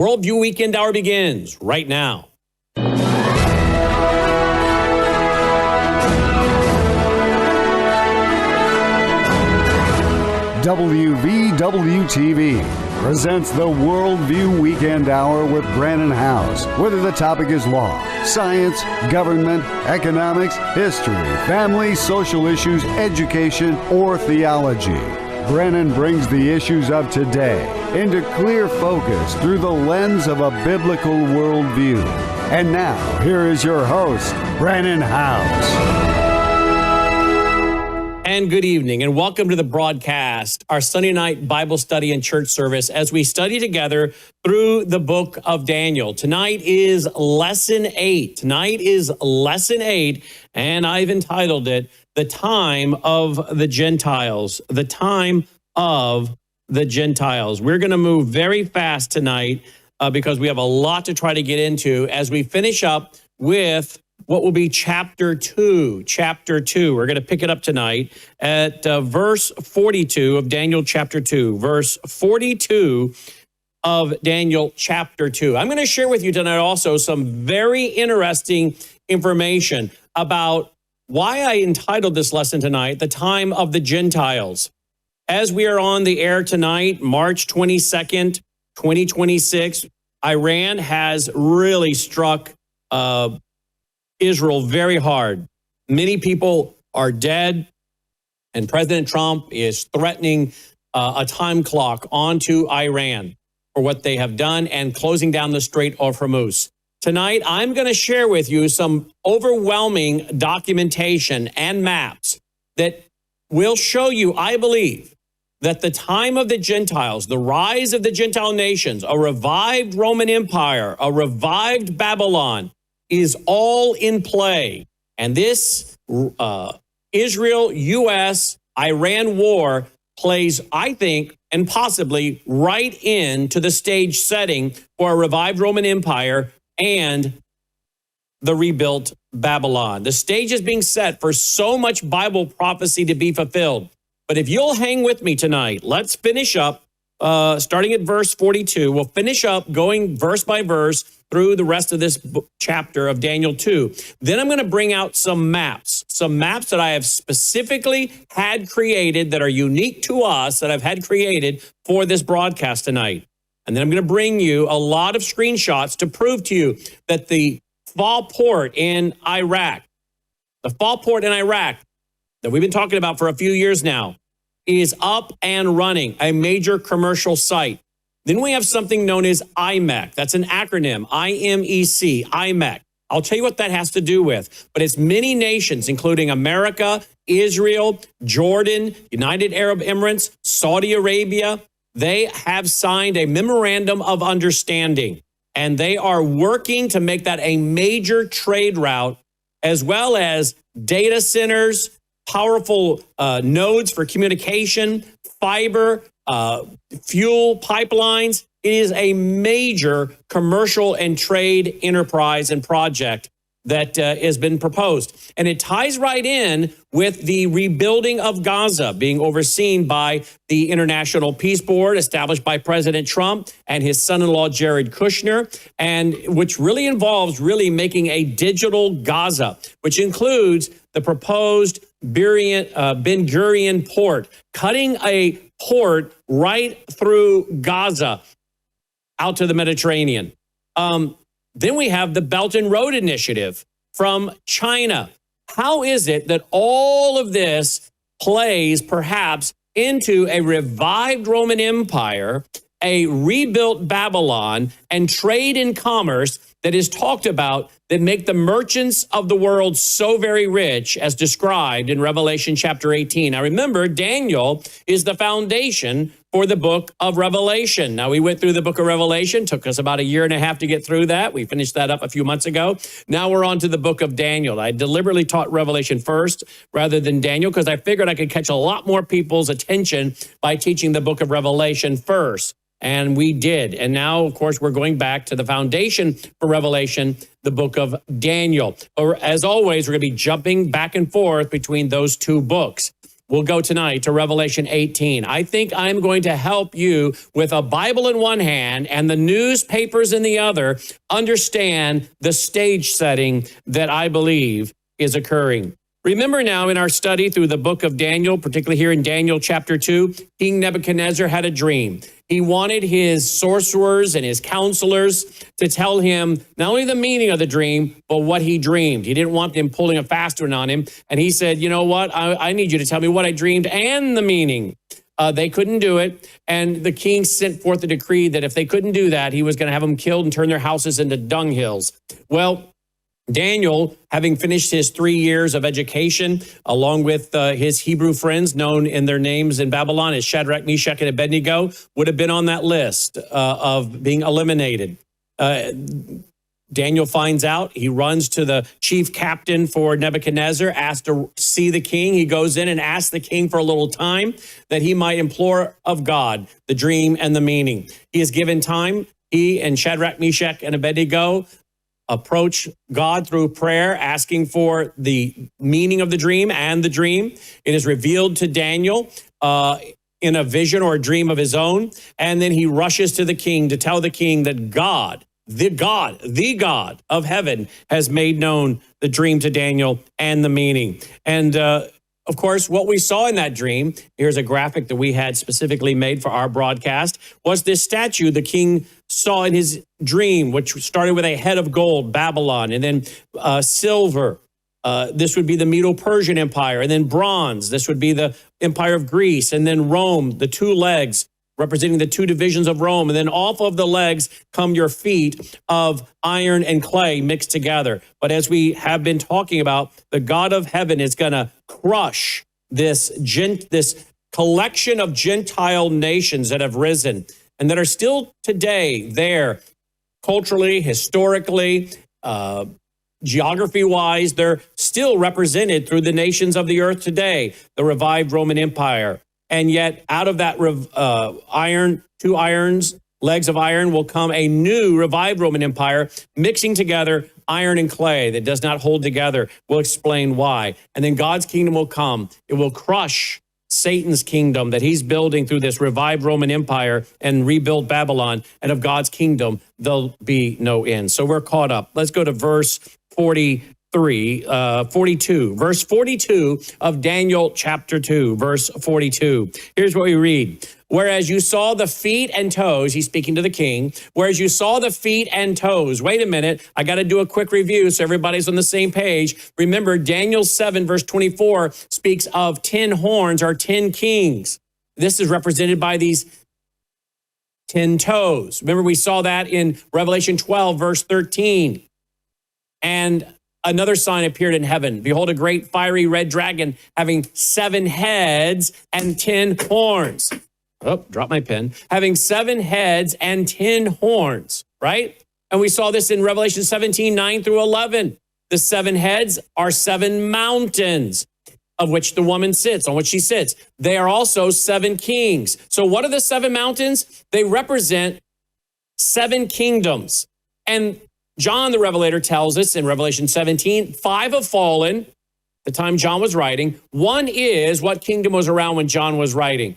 Worldview Weekend Hour begins right now. WVWTV presents the Worldview Weekend Hour with Brannon Howse. Whether the topic is law, science, government, economics, history, family, social issues, education, or theology, Brannon brings the issues of today into clear focus through the lens of a biblical worldview. And now, here is your host, Brannon Howse. And good evening, and welcome to the broadcast, our Sunday night Bible study and church service as we study together through the book of Daniel. Tonight is lesson 8. And I've entitled it, The Time of the Gentiles. The Time of the Gentiles. We're going to move very fast tonight because we have a lot to try to get into as we finish up with what will be chapter 2. We're going to pick it up tonight at verse 42 of Daniel chapter 2. Verse 42 of Daniel chapter 2. I'm going to share with you tonight also some very interesting information about why I entitled this lesson tonight, The Time of the Gentiles. As we are on the air tonight, March 22nd, 2026, Iran has really struck Israel very hard. Many people are dead, and President Trump is threatening a time clock onto Iran for what they have done and closing down the Strait of Hormuz. Tonight, I'm going to share with you some overwhelming documentation and maps that will show you, I believe, that the time of the Gentiles, the rise of the Gentile nations, a revived Roman Empire, a revived Babylon, is all in play. And this Israel-U.S. Iran war plays, I think, and possibly right into the stage setting for a revived Roman Empire and the rebuilt Babylon. The stage is being set for so much Bible prophecy to be fulfilled. But if you'll hang with me tonight, let's finish up, starting at verse 42. We'll finish up going verse by verse through the rest of this chapter of Daniel 2. Then I'm going to bring out some maps that I have specifically had created that are unique to us, that I've had created for this broadcast tonight. And then I'm going to bring you a lot of screenshots to prove to you that the fall port in Iraq that we've been talking about for a few years now is up and running, a major commercial site. Then we have something known as IMEC. That's an acronym, IMEC, IMEC. I'll tell you what that has to do with, but it's many nations, including America, Israel, Jordan, United Arab Emirates, Saudi Arabia. They have signed a memorandum of understanding, and they are working to make that a major trade route, as well as data centers, powerful nodes for communication, fiber, fuel pipelines. It is a major commercial and trade enterprise and project that has been proposed. And it ties right in with the rebuilding of Gaza being overseen by the International Peace Board established by President Trump and his son-in-law, Jared Kushner, and which really involves making a digital Gaza, which includes the proposed Ben Gurion port, cutting a port right through Gaza out to the Mediterranean. Then we have the Belt and Road Initiative from China. How is it that all of this plays perhaps into a revived Roman Empire, a rebuilt Babylon, and trade and commerce that is talked about that make the merchants of the world so very rich as described in Revelation chapter 18. Now remember, Daniel is the foundation for the book of Revelation. Now we went through the book of Revelation, took us about a year and a half to get through that. We finished that up a few months ago. Now we're on to the book of Daniel. I deliberately taught Revelation first rather than Daniel because I figured I could catch a lot more people's attention by teaching the book of Revelation first. And we did. And now, of course, we're going back to the foundation for Revelation, the book of Daniel. Or as always, we're going to be jumping back and forth between those two books. We'll go tonight to Revelation 18. I think I'm going to help you with a Bible in one hand and the newspapers in the other understand the stage setting that I believe is occurring. Remember now in our study through the book of Daniel, particularly here in Daniel chapter 2, King Nebuchadnezzar had a dream. He wanted his sorcerers and his counselors to tell him not only the meaning of the dream, but what he dreamed. He didn't want them pulling a fast one on him. And he said, you know what? I need you to tell me what I dreamed and the meaning. They couldn't do it. And the king sent forth a decree that if they couldn't do that, he was going to have them killed and turn their houses into dunghills. Well, Daniel, having finished his 3 years of education, along with his Hebrew friends, known in their names in Babylon as Shadrach, Meshach, and Abednego, would have been on that list of being eliminated. Daniel finds out. He runs to the chief captain for Nebuchadnezzar, asks to see the king. He goes in and asks the king for a little time that he might implore of God the dream and the meaning. He is given time. He and Shadrach, Meshach, and Abednego approach God through prayer, asking for the meaning of the dream and the dream. It is revealed to Daniel in a vision or a dream of his own. And then he rushes to the king to tell the king that God, the God of heaven has made known the dream to Daniel and the meaning. And of course, what we saw in that dream, here's a graphic that we had specifically made for our broadcast, was this statue the king saw in his dream, which started with a head of gold, Babylon, and then silver. This would be the Medo-Persian Empire, and then bronze. This would be the Empire of Greece, and then Rome, the two legs representing the two divisions of Rome. And then off of the legs come your feet of iron and clay mixed together. But as we have been talking about, the God of heaven is going to crush this collection of Gentile nations that have risen and that are still today there, culturally, historically, geography-wise. They're still represented through the nations of the earth today, the revived Roman Empire. And yet out of that legs of iron will come a new revived Roman Empire, mixing together iron and clay that does not hold together. We'll explain why. And then God's kingdom will come. It will crush Satan's kingdom that he's building through this revived Roman Empire and rebuild Babylon. And of God's kingdom, there'll be no end. So we're caught up. Let's go to verse 42, verse 42 of Daniel chapter 2, verse 42. Here's what we read. Whereas you saw the feet and toes, he's speaking to the king, whereas you saw the feet and toes. Wait a minute, I got to do a quick review so everybody's on the same page. Remember, Daniel 7, verse 24 speaks of 10 horns or 10 kings. This is represented by these 10 toes. Remember, we saw that in Revelation 12, verse 13. And another sign appeared in heaven. Behold, a great fiery red dragon having 7 heads and 10 horns. Oh, drop my pen. Having 7 heads and 10 horns, right? And we saw this in Revelation 17, 9 through 11. The 7 heads are 7 mountains of which the woman sits, on which she sits. They are also 7 kings. So what are the 7 mountains? They represent 7 kingdoms. And John the Revelator tells us in Revelation 17, 5 have fallen the time John was writing. 1 is what kingdom was around when John was writing?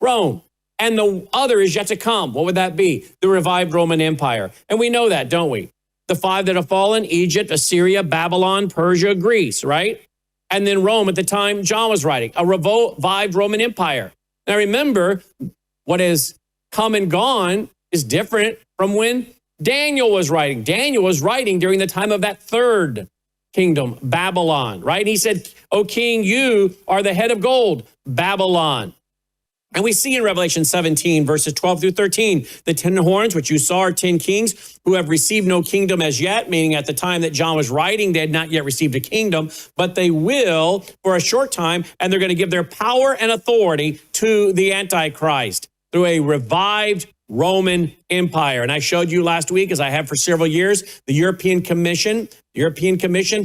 Rome. And the other is yet to come. What would that be? The revived Roman Empire. And we know that, don't we? The 5 that have fallen, Egypt, Assyria, Babylon, Persia, Greece, right? And then Rome at the time John was writing, a revived Roman Empire. Now remember, what has come and gone is different from when Daniel was writing. Daniel was writing during the time of that 3rd kingdom, Babylon, right? He said, O king, you are the head of gold, Babylon. And we see in Revelation 17, verses 12 through 13, the 10 horns, which you saw are 10 kings who have received no kingdom as yet, meaning at the time that John was writing, they had not yet received a kingdom, but they will for a short time, and they're going to give their power and authority to the Antichrist through a revived Roman Empire. And I showed you last week, as I have for several years, the European Commission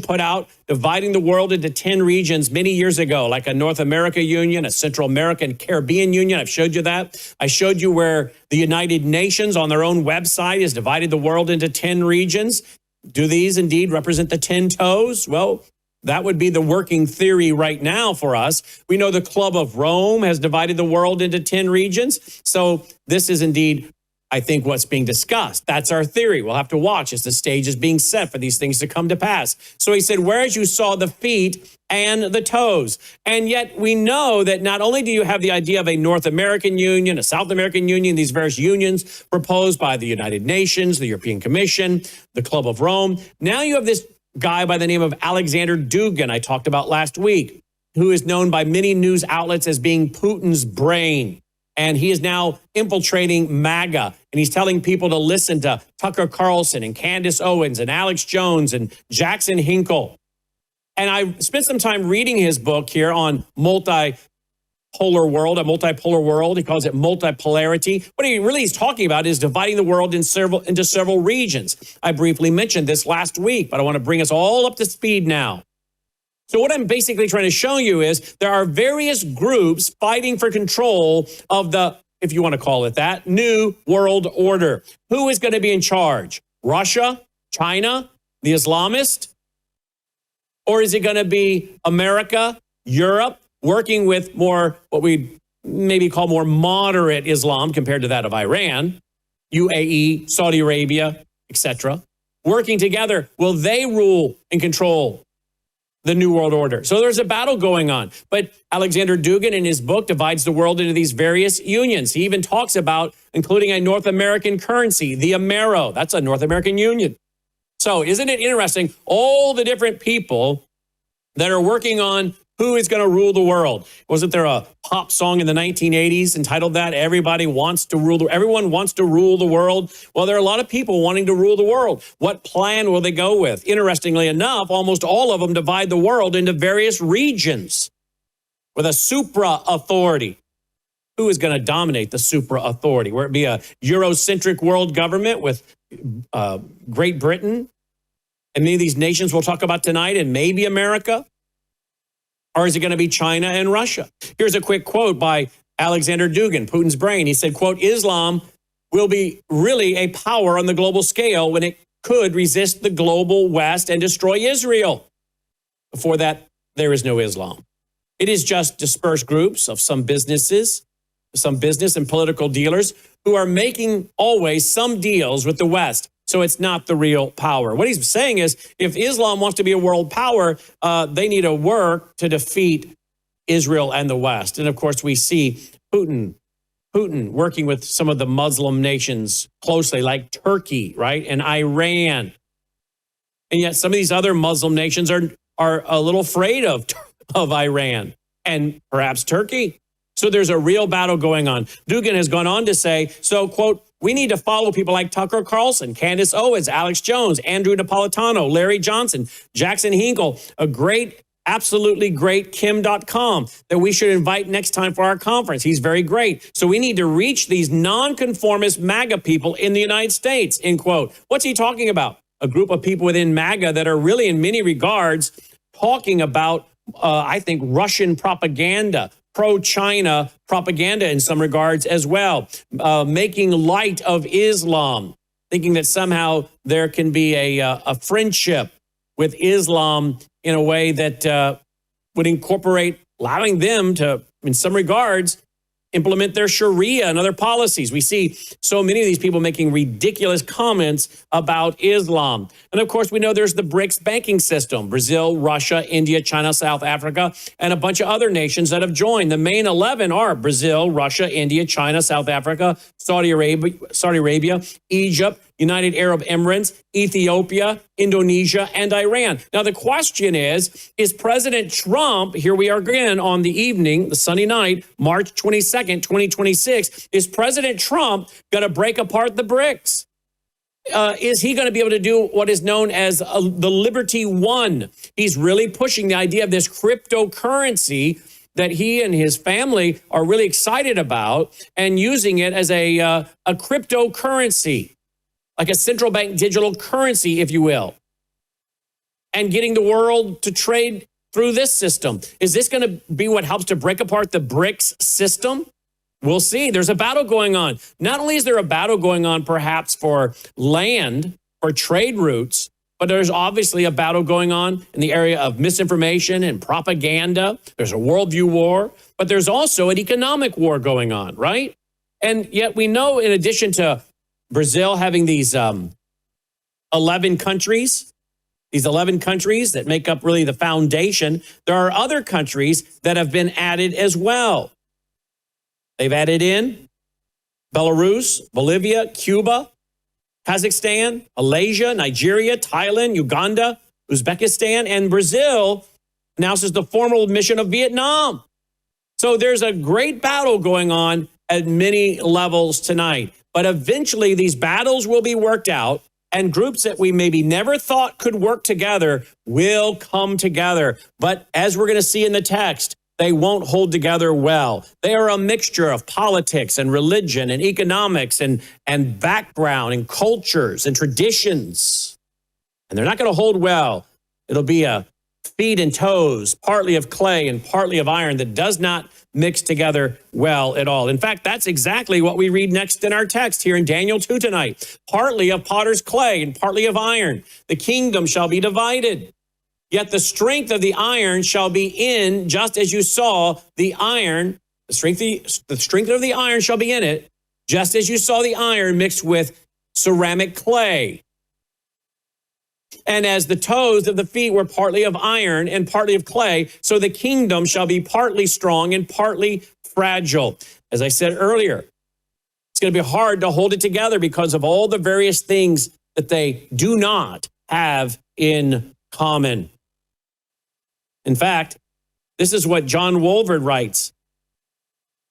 put out dividing the world into 10 regions many years ago, like a North America Union, a Central American Caribbean Union. I've showed you that. I showed you where the United Nations on their own website has divided the world into 10 regions. Do these indeed represent the 10 toes? Well, That would be the working theory right now for us. We know the Club of Rome has divided the world into 10 regions. So this is indeed, I think, what's being discussed. That's our theory. We'll have to watch as the stage is being set for these things to come to pass. So he said, whereas you saw the feet and the toes. And yet we know that not only do you have the idea of a North American Union, a South American Union, these various unions proposed by the United Nations, the European Commission, the Club of Rome. Now you have this guy by the name of Alexander Dugin, I talked about last week, who is known by many news outlets as being Putin's brain. And he is now infiltrating MAGA. And he's telling people to listen to Tucker Carlson and Candace Owens and Alex Jones and Jackson Hinkle. And I spent some time reading his book here on multipolar world. He calls it multipolarity. What he really is talking about is dividing the world into several regions. I briefly mentioned this last week, but I want to bring us all up to speed now. So what I'm basically trying to show you is there are various groups fighting for control of the, if you want to call it that, new world order. Who is going to be in charge? Russia? China? The Islamists? Or is it going to be America, Europe, working with more, what we maybe call more moderate Islam compared to that of Iran, UAE, Saudi Arabia, etc. Working together, will they rule and control the New World Order? So there's a battle going on. But Alexander Dugin in his book divides the world into these various unions. He even talks about including a North American currency, the Amero. That's a North American union. So isn't it interesting, all the different people that are working on who is going to rule the world? Wasn't there a pop song in the 1980s entitled that? Everyone wants to rule the world. Well, there are a lot of people wanting to rule the world. What plan will they go with? Interestingly enough, almost all of them divide the world into various regions with a supra authority. Who is going to dominate the supra authority? Will it be a Eurocentric world government with Great Britain and many of these nations we'll talk about tonight, and maybe America? Or is it going to be China and Russia? Here's a quick quote by Alexander Dugin, Putin's brain. He said, quote, Islam will be really a power on the global scale when it could resist the global West and destroy Israel. Before that, there is no Islam. It is just dispersed groups of some business and political dealers who are making always some deals with the West. So it's not the real power. What he's saying is, if Islam wants to be a world power, they need to work to defeat Israel and the West. And of course, we see Putin working with some of the Muslim nations closely, like Turkey, right, and Iran. And yet some of these other Muslim nations are a little afraid of Iran and perhaps Turkey. So there's a real battle going on. Dugin has gone on to say, so, quote, we need to follow people like Tucker Carlson, Candace Owens, Alex Jones, Andrew Napolitano, Larry Johnson, Jackson Hinkle, absolutely great Kim.com that we should invite next time for our conference. He's very great. So we need to reach these nonconformist MAGA people in the United States, end quote. What's he talking about? A group of people within MAGA that are really in many regards talking about, I think, Russian propaganda, pro-China propaganda in some regards as well, making light of Islam, thinking that somehow there can be a friendship with Islam in a way that would incorporate, allowing them to, in some regards, implement their Sharia and other policies. We see so many of these people making ridiculous comments about Islam. And of course, we know there's the BRICS banking system, Brazil, Russia, India, China, South Africa, and a bunch of other nations that have joined. The main 11 are Brazil, Russia, India, China, South Africa, Saudi Arabia, Egypt, United Arab Emirates, Ethiopia, Indonesia, and Iran. Now, the question is President Trump, here we are again on the evening, the Sunday night, March 22nd, 2026, is President Trump going to break apart the BRICS? Is he going to be able to do what is known as the Liberty One? He's really pushing the idea of this cryptocurrency that he and his family are really excited about, and using it as a cryptocurrency, like a central bank digital currency, if you will, and getting the world to trade through this system. Is this going to be what helps to break apart the BRICS system? We'll see. There's a battle going on. Not only is there a battle going on perhaps for land, for trade routes, But there's obviously a battle going on in the area of misinformation and propaganda. There's a worldview war, but there's also an economic war going on, right? And yet we know, in addition to Brazil having these 11 countries, that make up really the foundation, there are other countries that have been added as well. They've added in Belarus, Bolivia, Cuba, Kazakhstan, Malaysia, Nigeria, Thailand, Uganda, Uzbekistan, and Brazil announces the formal admission of Vietnam. So there's a great battle going on at many levels tonight. But eventually these battles will be worked out, and groups that we maybe never thought could work together will come together. But as we're going to see in the text, they won't hold together well. They are a mixture of politics and religion and economics and background and cultures and traditions. And they're not going to hold well. It'll be a feet and toes, partly of clay and partly of iron, that does not mix together well at all. In fact, that's exactly what we read next in our text here in Daniel 2 tonight. Partly of potter's clay and partly of iron. The kingdom shall be divided. Yet the strength of the iron shall be in, just as you saw the iron, the strength of the iron shall be in it, just as you saw the iron mixed with ceramic clay. And as the toes of the feet were partly of iron and partly of clay, so the kingdom shall be partly strong and partly fragile. As I said earlier, it's going to be hard to hold it together because of all the various things that they do not have in common. In fact, this is what John Wolford writes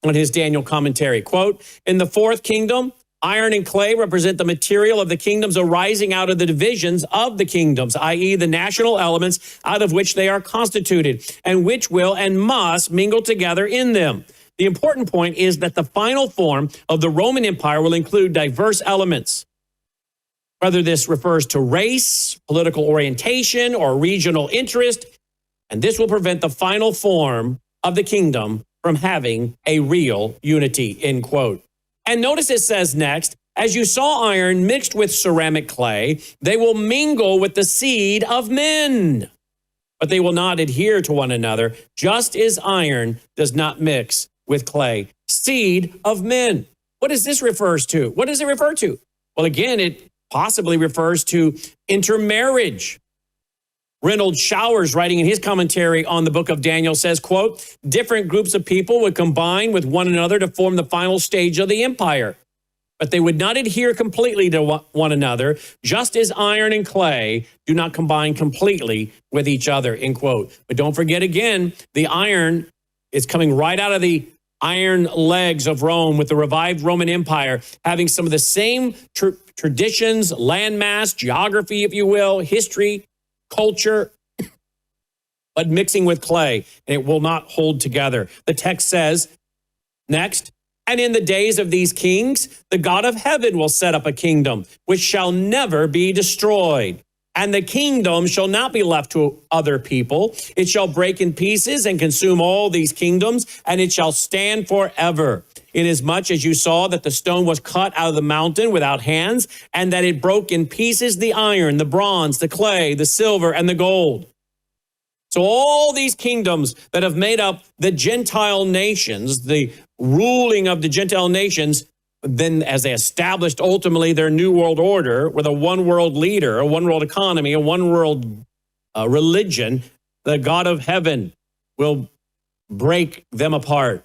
on his Daniel commentary. Quote, in the fourth kingdom, iron and clay represent the material of the kingdoms arising out of the divisions of the kingdoms, i.e. the national elements out of which they are constituted, and which will and must mingle together in them. The important point is that the final form of the Roman Empire will include diverse elements. Whether this refers to race, political orientation, or regional interest, and this will prevent the final form of the kingdom from having a real unity, end quote. And notice it says next, as you saw iron mixed with ceramic clay, they will mingle with the seed of men, but they will not adhere to one another, just as iron does not mix with clay. Seed of men. What does this refers to? What does it refer to? Well, again, it possibly refers to intermarriage. Reynold Showers, writing in his commentary on the book of Daniel, says, quote, different groups of people would combine with one another to form the final stage of the empire, but they would not adhere completely to one another, just as iron and clay do not combine completely with each other, end quote. But don't forget again, the iron is coming right out of the iron legs of Rome with the revived Roman Empire, having some of the same traditions, landmass, geography, if you will, history, culture, but mixing with clay, and it will not hold together. The text says, next, and in the days of these kings, the God of heaven will set up a kingdom which shall never be destroyed. And the kingdom shall not be left to other people. It shall break in pieces and consume all these kingdoms, and it shall stand forever. Inasmuch as you saw that the stone was cut out of the mountain without hands, and that it broke in pieces the iron, the bronze, the clay, the silver, and the gold. So all these kingdoms that have made up the Gentile nations, the ruling of the Gentile nations, then as they established ultimately their new world order with a one world leader, a one world economy, a one world religion, the God of heaven will break them apart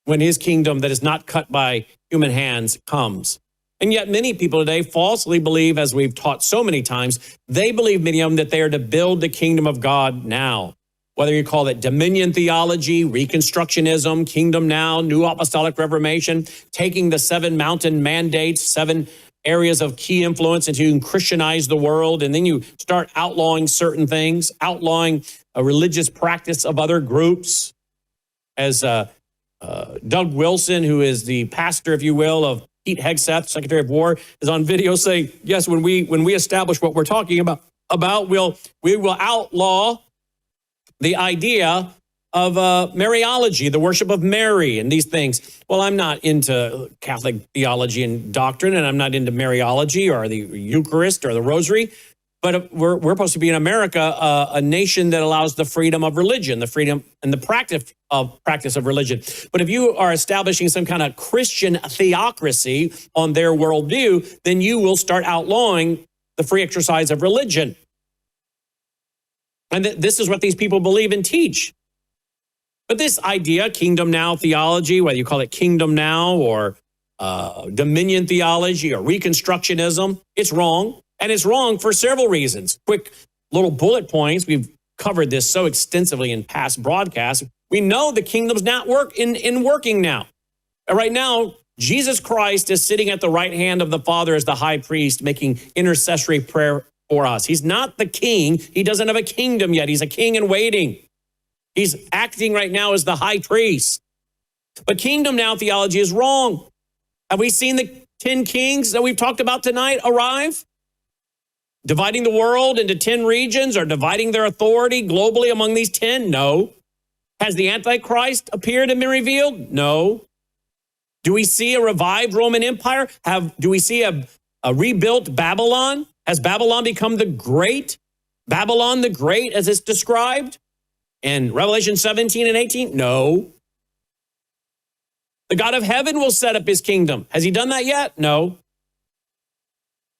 when his kingdom that is not cut by human hands comes. And yet many people today falsely believe, as we've taught so many times, they believe, many of them, that they are to build the kingdom of God now. Whether you call it dominion theology, Reconstructionism, kingdom now, New Apostolic Reformation, taking the 7 mountain mandates, 7 areas of key influence, and you can Christianize the world, and then you start outlawing certain things, outlawing a religious practice of other groups. As Doug Wilson, who is the pastor, if you will, of Pete Hegseth, Secretary of War, is on video saying, yes, when we establish what we're talking about, we will outlaw the idea of Mariology, the worship of Mary and these things. Well, I'm not into Catholic theology and doctrine, and I'm not into Mariology or the Eucharist or the Rosary. But we're supposed to be in America, a nation that allows the freedom of religion, the freedom and the practice of religion. But if you are establishing some kind of Christian theocracy on their worldview, then you will start outlawing the free exercise of religion. And this is what these people believe and teach. But this idea, kingdom now theology, whether you call it kingdom now or dominion theology or reconstructionism, it's wrong. And it's wrong for several reasons. Quick little bullet points. We've covered this so extensively in past broadcasts. We know the kingdom's not working now. Right now, Jesus Christ is sitting at the right hand of the Father as the high priest, making intercessory prayer for us. He's not the king. He doesn't have a kingdom yet. He's a king in waiting. He's acting right now as the high priest. But kingdom now theology is wrong. Have we seen the 10 kings that we've talked about tonight arrive? Dividing the world into 10 regions or dividing their authority globally among these 10? No. Has the Antichrist appeared and been revealed? No. Do we see a revived Roman Empire? Do we see a rebuilt Babylon? Has Babylon become the great? Babylon the Great as it's described in Revelation 17 and 18? No. The God of heaven will set up his kingdom. Has he done that yet? No.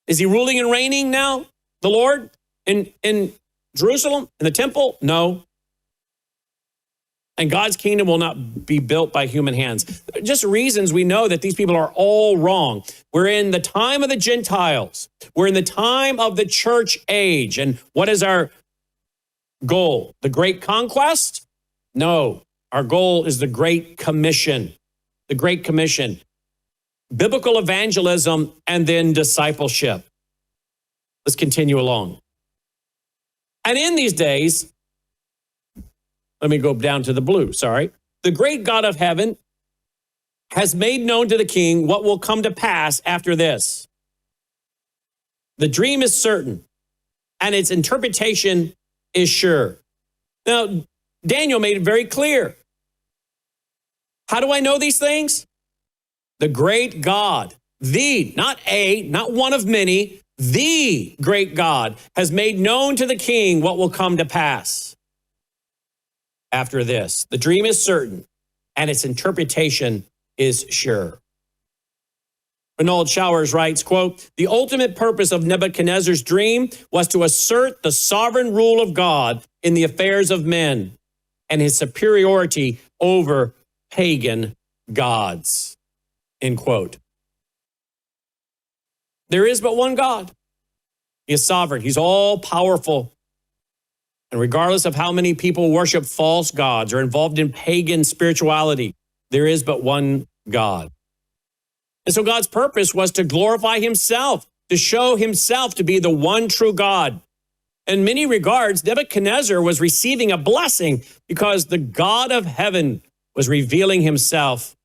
Is he ruling and reigning now? The Lord in Jerusalem, in the temple? No. And God's kingdom will not be built by human hands. Just reasons we know that these people are all wrong. We're in the time of the Gentiles. We're in the time of the church age. And what is our goal? The Great Conquest? No. Our goal is the Great Commission. The Great Commission. Biblical evangelism and then discipleship. Let's continue along. And in these days, let me go down to the blue, sorry. The great God of heaven has made known to the king what will come to pass after this. The dream is certain, and its interpretation is sure. Now, Daniel made it very clear. How do I know these things? The great God, not one of many, the great God has made known to the king what will come to pass after this. The dream is certain, and its interpretation is sure. Renald Showers writes, quote, the ultimate purpose of Nebuchadnezzar's dream was to assert the sovereign rule of God in the affairs of men and his superiority over pagan gods, end quote. There is but one God. He is sovereign. He's all powerful. And regardless of how many people worship false gods or involved in pagan spirituality, there is but one God. And so God's purpose was to glorify himself, to show himself to be the one true God. In many regards, Nebuchadnezzar was receiving a blessing because the God of heaven was revealing himself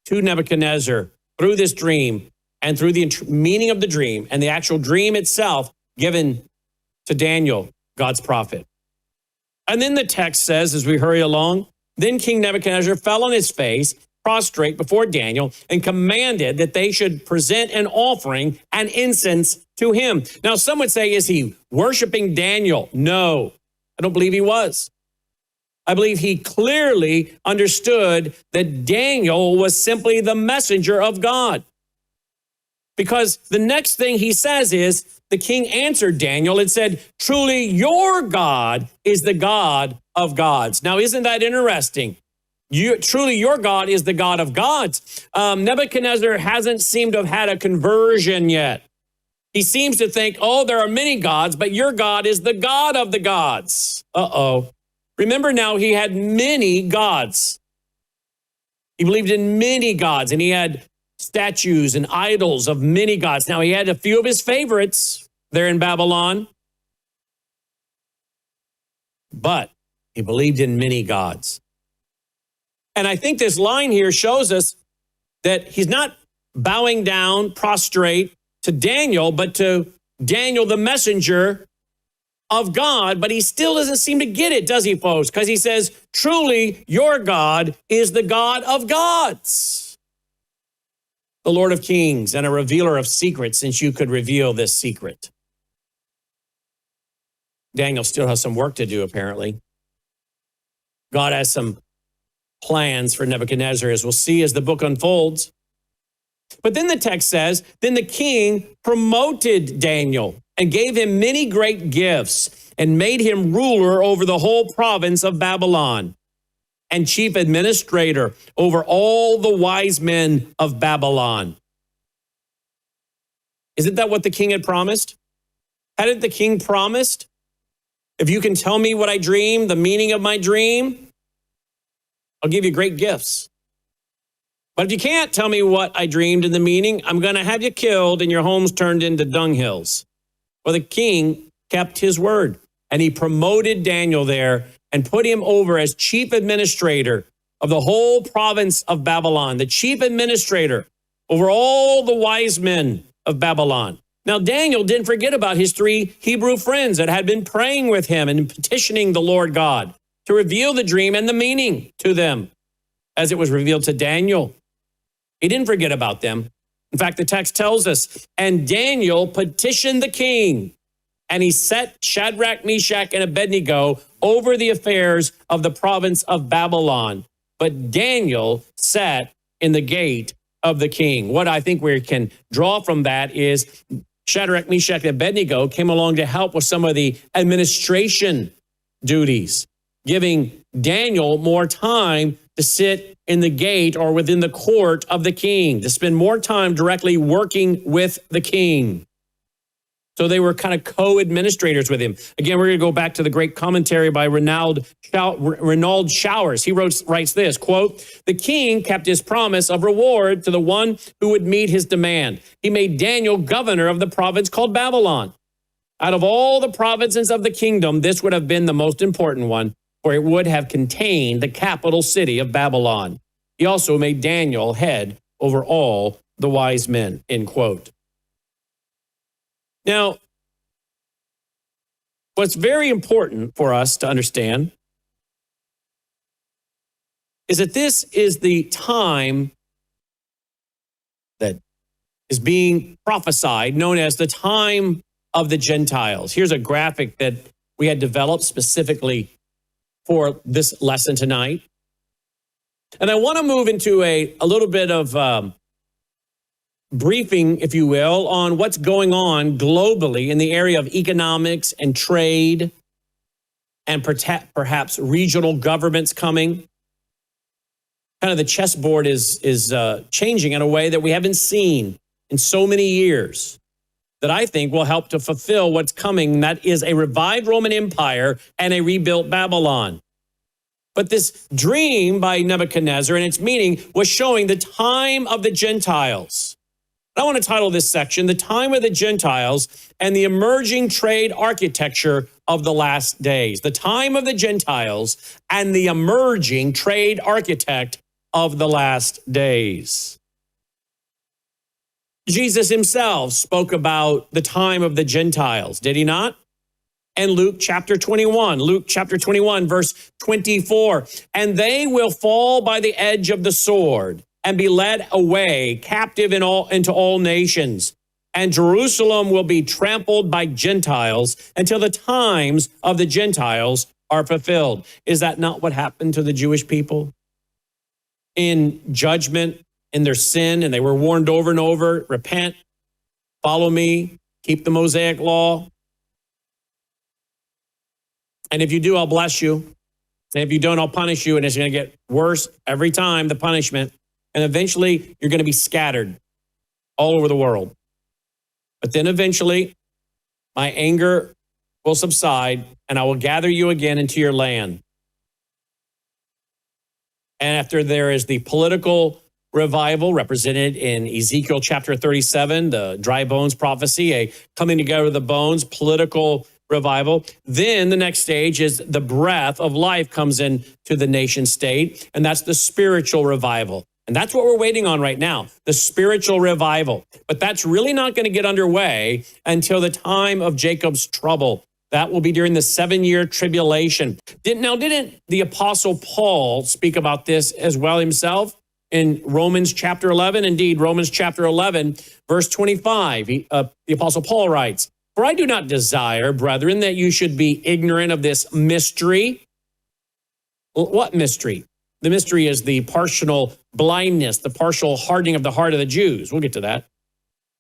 to Nebuchadnezzar through this dream and through the meaning of the dream and the actual dream itself given to Daniel, God's prophet. And then the text says, as we hurry along, then King Nebuchadnezzar fell on his face, prostrate before Daniel, and commanded that they should present an offering and incense to him. Now, some would say, is he worshiping Daniel? No, I don't believe he was. I believe he clearly understood that Daniel was simply the messenger of God. Because the next thing he says is, the king answered Daniel and said, truly your God is the God of gods. Now, isn't that interesting? Truly your God is the God of gods. Nebuchadnezzar hasn't seemed to have had a conversion yet. He seems to think, oh, there are many gods, but your God is the God of the gods. Uh-oh. Remember now, he had many gods. He believed in many gods, and he had statues and idols of many gods. Now, he had a few of his favorites there in Babylon, but he believed in many gods. And I think this line here shows us that he's not bowing down, prostrate to Daniel, but to Daniel, the messenger of God. But he still doesn't seem to get it, does he, folks? Because he says, truly, your God is the God of gods, the Lord of kings, and a revealer of secrets, since you could reveal this secret. Daniel still has some work to do, apparently. God has some plans for Nebuchadnezzar, as we'll see as the book unfolds. But then the text says, then the king promoted Daniel and gave him many great gifts and made him ruler over the whole province of Babylon and chief administrator over all the wise men of Babylon. Isn't that what the king had promised? Hadn't the king promised, if you can tell me what I dreamed, the meaning of my dream, I'll give you great gifts. But if you can't tell me what I dreamed and the meaning, I'm going to have you killed and your homes turned into dunghills. Well, the king kept his word, and he promoted Daniel there and put him over as chief administrator of the whole province of Babylon, the chief administrator over all the wise men of Babylon. Now, Daniel didn't forget about his 3 Hebrew friends that had been praying with him and petitioning the Lord God to reveal the dream and the meaning to them as it was revealed to Daniel. He didn't forget about them. In fact, the text tells us, and Daniel petitioned the king, and he set Shadrach, Meshach, and Abednego over the affairs of the province of Babylon. But Daniel sat in the gate of the king. What I think we can draw from that is Shadrach, Meshach, and Abednego came along to help with some of the administration duties, giving Daniel more time to sit in the gate or within the court of the king, to spend more time directly working with the king. So they were kind of co-administrators with him. Again, we're going to go back to the great commentary by Renald Showers. He writes this, quote, the king kept his promise of reward to the one who would meet his demand. He made Daniel governor of the province called Babylon. Out of all the provinces of the kingdom, this would have been the most important one, for it would have contained the capital city of Babylon. He also made Daniel head over all the wise men, end quote. Now, what's very important for us to understand is that this is the time that is being prophesied, known as the time of the Gentiles. Here's a graphic that we had developed specifically for this lesson tonight. And I want to move into a little bit of briefing, if you will, on what's going on globally in the area of economics and trade and perhaps regional governments coming. Kind of the chessboard is changing in a way that we haven't seen in so many years that I think will help to fulfill what's coming. That is a revived Roman Empire and a rebuilt Babylon. But this dream by Nebuchadnezzar and its meaning was showing the time of the Gentiles. I want to title this section, The Time of the Gentiles and the Emerging Trade Architecture of the Last Days. The Time of the Gentiles and the Emerging Trade Architect of the Last Days. Jesus himself spoke about the time of the Gentiles, did he not? And Luke chapter 21, verse 24. And they will fall by the edge of the sword and be led away captive into all nations. And Jerusalem will be trampled by Gentiles until the times of the Gentiles are fulfilled. Is that not what happened to the Jewish people? In judgment, in their sin, and they were warned over and over, repent, follow me, keep the Mosaic law. And if you do, I'll bless you. And if you don't, I'll punish you. And it's going to get worse every time, the punishment. And eventually, you're going to be scattered all over the world. But then eventually, my anger will subside, and I will gather you again into your land. And after there is the political revival represented in Ezekiel chapter 37, the dry bones prophecy, a coming together of the bones, political revival. Then the next stage is the breath of life comes into the nation state, and that's the spiritual revival. And that's what we're waiting on right now, the spiritual revival. But that's really not going to get underway until the time of Jacob's trouble. That will be during the 7-year tribulation. Didn't the Apostle Paul speak about this as well himself in Romans chapter 11? Indeed, Romans chapter 11, verse 25, the Apostle Paul writes, For I do not desire, brethren, that you should be ignorant of this mystery. What mystery? The mystery is the partial blindness, the partial hardening of the heart of the Jews. We'll get to that.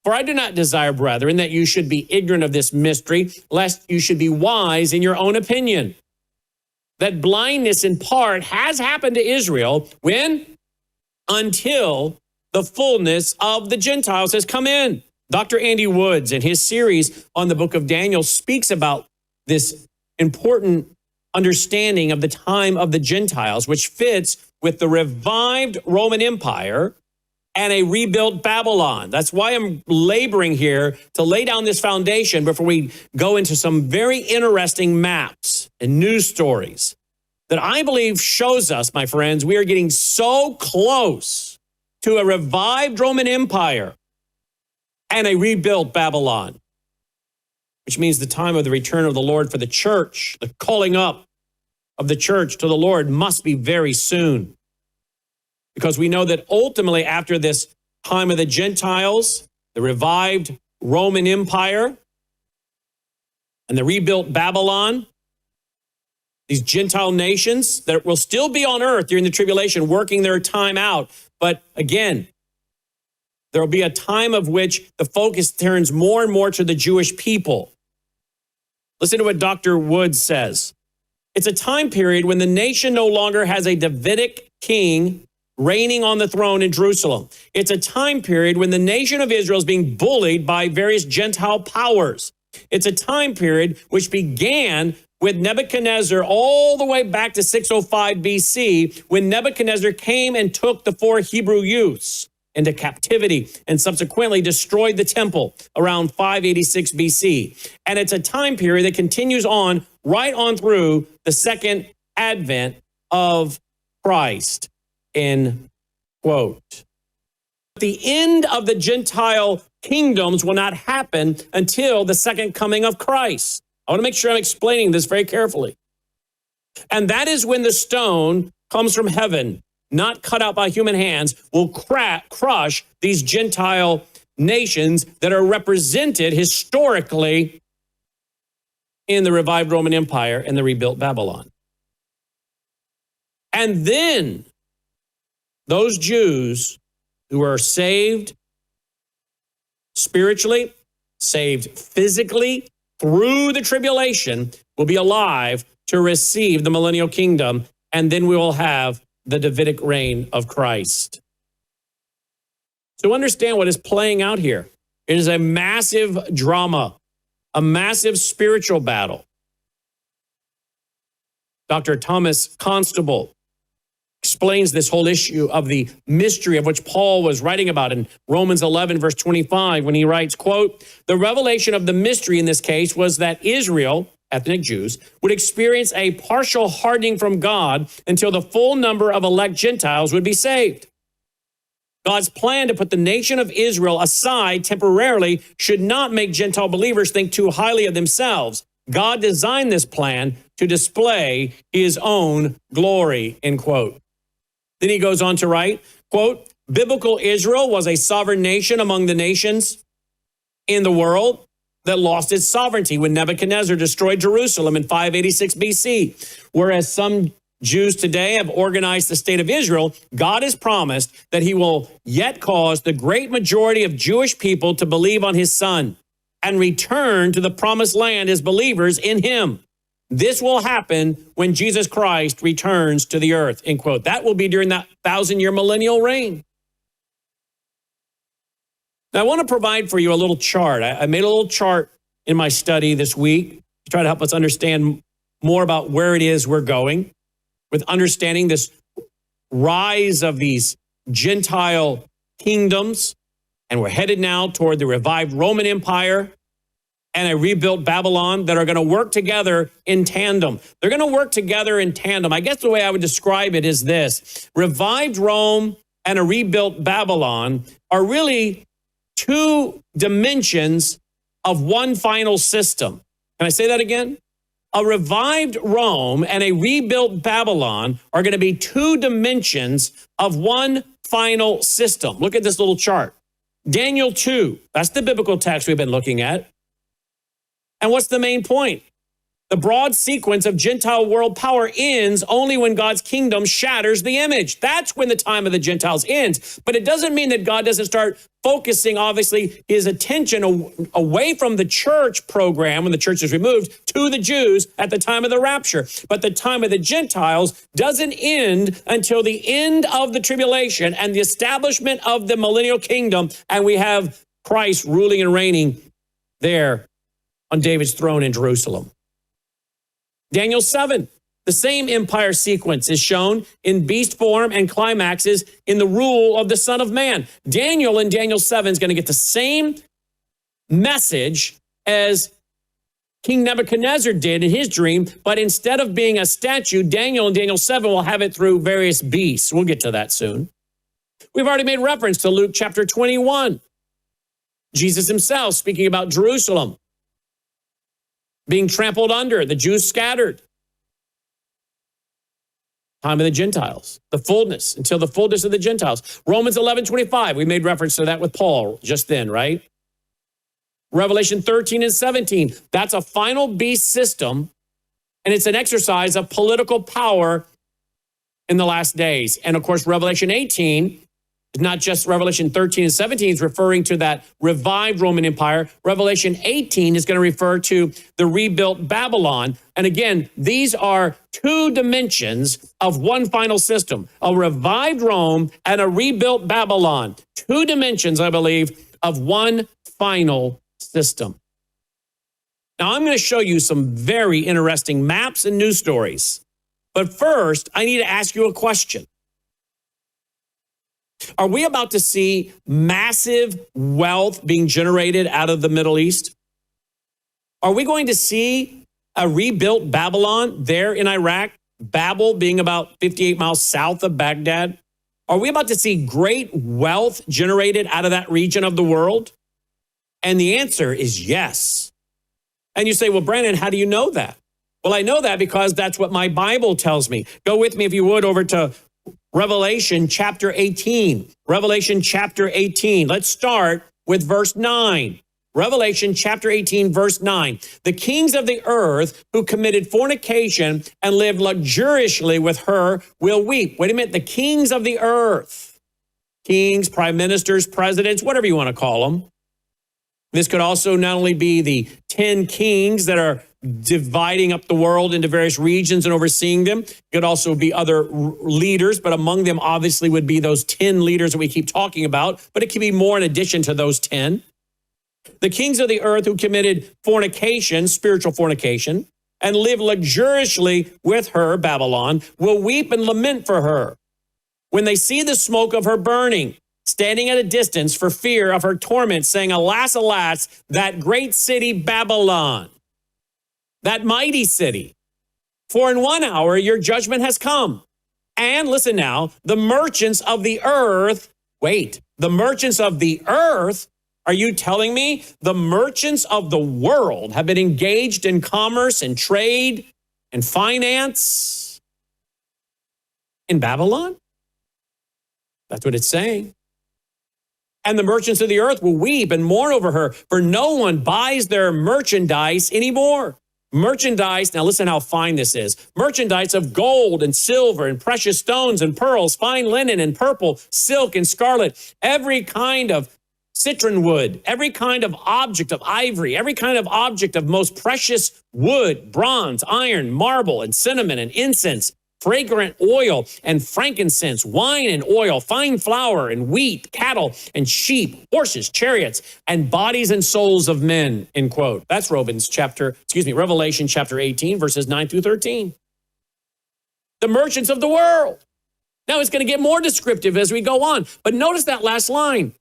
For I do not desire, brethren, that you should be ignorant of this mystery, lest you should be wise in your own opinion. That blindness in part has happened to Israel when? Until the fullness of the Gentiles has come in. Dr. Andy Woods, in his series on the book of Daniel, speaks about this important understanding of the time of the Gentiles, which fits with the revived Roman Empire and a rebuilt Babylon. That's why I'm laboring here to lay down this foundation before we go into some very interesting maps and news stories that I believe shows us, my friends, we are getting so close to a revived Roman Empire and a rebuilt Babylon, which means the time of the return of the Lord for the church, the calling up of the church to the Lord must be very soon. Because we know that ultimately after this time of the Gentiles, the revived Roman Empire, and the rebuilt Babylon, these Gentile nations that will still be on earth during the tribulation, working their time out. But again, there will be a time of which the focus turns more and more to the Jewish people. Listen to what Dr. Woods says. It's a time period when the nation no longer has a Davidic king reigning on the throne in Jerusalem. It's a time period when the nation of Israel is being bullied by various Gentile powers. It's a time period which began with Nebuchadnezzar all the way back to 605 BC, when Nebuchadnezzar came and took the 4 Hebrew youths into captivity and subsequently destroyed the temple around 586 BC. And it's a time period that continues on right on through the second advent of Christ, end quote. The end of the Gentile kingdoms will not happen until the second coming of Christ. I want to make sure I'm explaining this very carefully. And that is when the stone comes from heaven, not cut out by human hands, will crush these Gentile nations that are represented historically in the revived Roman Empire and the rebuilt Babylon. And then those Jews who are saved spiritually, saved physically through the tribulation will be alive to receive the millennial kingdom, and then we will have the Davidic reign of Christ. So understand what is playing out here. It is a massive drama, a massive spiritual battle. Dr. Thomas Constable explains this whole issue of the mystery of which Paul was writing about in Romans 11, verse 25, when he writes, quote, "The revelation of the mystery in this case was that Israel, ethnic Jews, would experience a partial hardening from God until the full number of elect Gentiles would be saved. God's plan to put the nation of Israel aside temporarily should not make Gentile believers think too highly of themselves. God designed this plan to display his own glory," end quote. Then he goes on to write, quote, "Biblical Israel was a sovereign nation among the nations in the world that lost its sovereignty when Nebuchadnezzar destroyed Jerusalem in 586 BC. Whereas some Jews today have organized the state of Israel, God has promised that he will yet cause the great majority of Jewish people to believe on his son and return to the promised land as believers in him. This will happen when Jesus Christ returns to the earth," end quote. That will be during that 1,000-year millennial reign. Now, I want to provide for you a little chart. I made a little chart in my study this week to try to help us understand more about where it is we're going with understanding this rise of these Gentile kingdoms. And we're headed now toward the revived Roman Empire and a rebuilt Babylon that are going to work together in tandem. They're going to work together in tandem. I guess the way I would describe it is this. Revived Rome and a rebuilt Babylon are really two dimensions of one final system. Can I say that again? A revived Rome and a rebuilt Babylon are going to be two dimensions of one final system. Look at this little chart. Daniel 2, that's the biblical text we've been looking at. And what's the main point? The broad sequence of Gentile world power ends only when God's kingdom shatters the image. That's when the time of the Gentiles ends. But it doesn't mean that God doesn't start focusing, obviously, his attention away from the church program when the church is removed to the Jews at the time of the rapture. But the time of the Gentiles doesn't end until the end of the tribulation and the establishment of the millennial kingdom. And we have Christ ruling and reigning there on David's throne in Jerusalem. Daniel 7, the same empire sequence is shown in beast form and climaxes in the rule of the Son of Man. Daniel in Daniel 7 is going to get the same message as King Nebuchadnezzar did in his dream, but instead of being a statue, Daniel in Daniel 7 will have it through various beasts. We'll get to that soon. We've already made reference to Luke chapter 21. Jesus himself speaking about Jerusalem being trampled under, the Jews scattered. Time of the Gentiles, the fullness, until the fullness of the Gentiles. Romans 11:25, we made reference to that with Paul just then, right? Revelation 13 and 17, that's a final beast system, and it's an exercise of political power in the last days. And of course, Revelation 18, not just Revelation 13 and 17 is referring to that revived Roman Empire. Revelation 18 is going to refer to the rebuilt Babylon. And again, these are two dimensions of one final system, a revived Rome and a rebuilt Babylon. Two dimensions, I believe, of one final system. Now, I'm going to show you some very interesting maps and news stories. But first, I need to ask you a question. Are we about to see massive wealth being generated out of the Middle East? Are we going to see a rebuilt Babylon there in Iraq, Babel being about 58 miles south of Baghdad? Are we about to see great wealth generated out of that region of the world? And the answer is yes. And you say, well, Brandon, how do you know that? Well, I know that because that's what my Bible tells me. Go with me, if you would, over to Revelation chapter 18. Revelation chapter 18. Let's start with verse 9. Revelation chapter 18, verse 9. The kings of the earth who committed fornication and lived luxuriously with her will weep. Wait a minute. The kings of the earth. Kings, prime ministers, presidents, whatever you want to call them. This could also not only be the 10 kings that are dividing up the world into various regions and overseeing them. It could also be other leaders, but among them obviously would be those 10 leaders that we keep talking about, but it could be more in addition to those 10. The kings of the earth who committed fornication, spiritual fornication, and lived luxuriously with her, Babylon, will weep and lament for her when they see the smoke of her burning, standing at a distance for fear of her torment, saying, alas, alas, that great city Babylon, that mighty city. For in 1 hour your judgment has come. And listen now, the merchants of the earth, the merchants of the earth, are you telling me the merchants of the world have been engaged in commerce and trade and finance in Babylon? That's what it's saying. And the merchants of the earth will weep and mourn over her, for no one buys their merchandise anymore. Merchandise, now listen how fine this is. Merchandise of gold and silver and precious stones and pearls, fine linen and purple, silk and scarlet, every kind of citron wood, every kind of object of ivory, every kind of object of most precious wood, bronze, iron, marble, and cinnamon and incense, fragrant oil and frankincense, wine and oil, fine flour and wheat, cattle and sheep, horses, chariots, and bodies and souls of men, end quote. That's Revelation chapter 18, verses 9 through 13. The merchants of the world. Now it's going to get more descriptive as we go on, but notice that last line.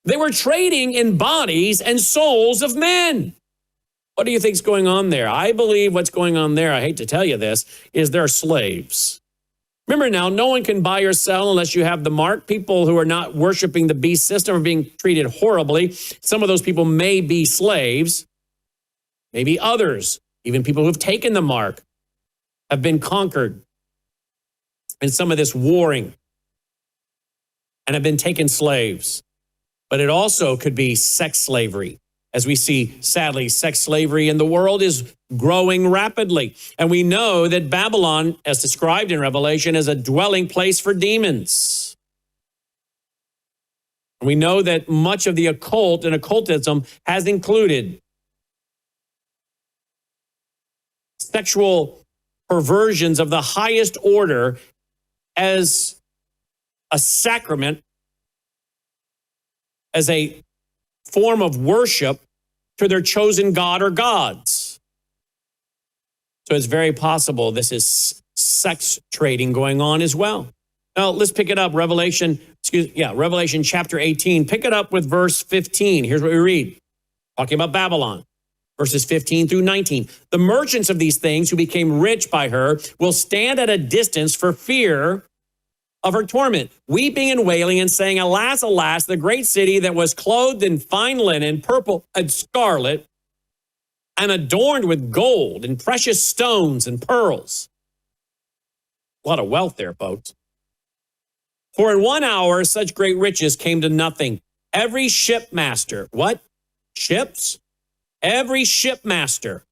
They were trading in bodies and souls of men. What do you think's going on there? I believe what's going on there, I hate to tell you this, is they're slaves. Remember now, no one can buy or sell unless you have the mark. People who are not worshiping the beast system are being treated horribly. Some of those people may be slaves. Maybe others, even people who have taken the mark, have been conquered in some of this warring and have been taken slaves. But it also could be sex slavery. As we see, sadly, sex slavery in the world is growing rapidly. And we know that Babylon, as described in Revelation, is a dwelling place for demons. We know that much of the occult and occultism has included sexual perversions of the highest order as a sacrament, as a form of worship to their chosen god or gods. So it's very possible this is sex trading going on as well. Now let's pick it up. Revelation chapter 18. Pick it up with verse 15. Here's what we read. Talking about Babylon. Verses 15 through 19. The merchants of these things who became rich by her will stand at a distance for fear of her torment, weeping and wailing and saying, alas, alas, the great city that was clothed in fine linen, purple and scarlet, and adorned with gold and precious stones and pearls. A lot of wealth there, folks. For in 1 hour, such great riches came to nothing. Every shipmaster, what? Ships? Every shipmaster.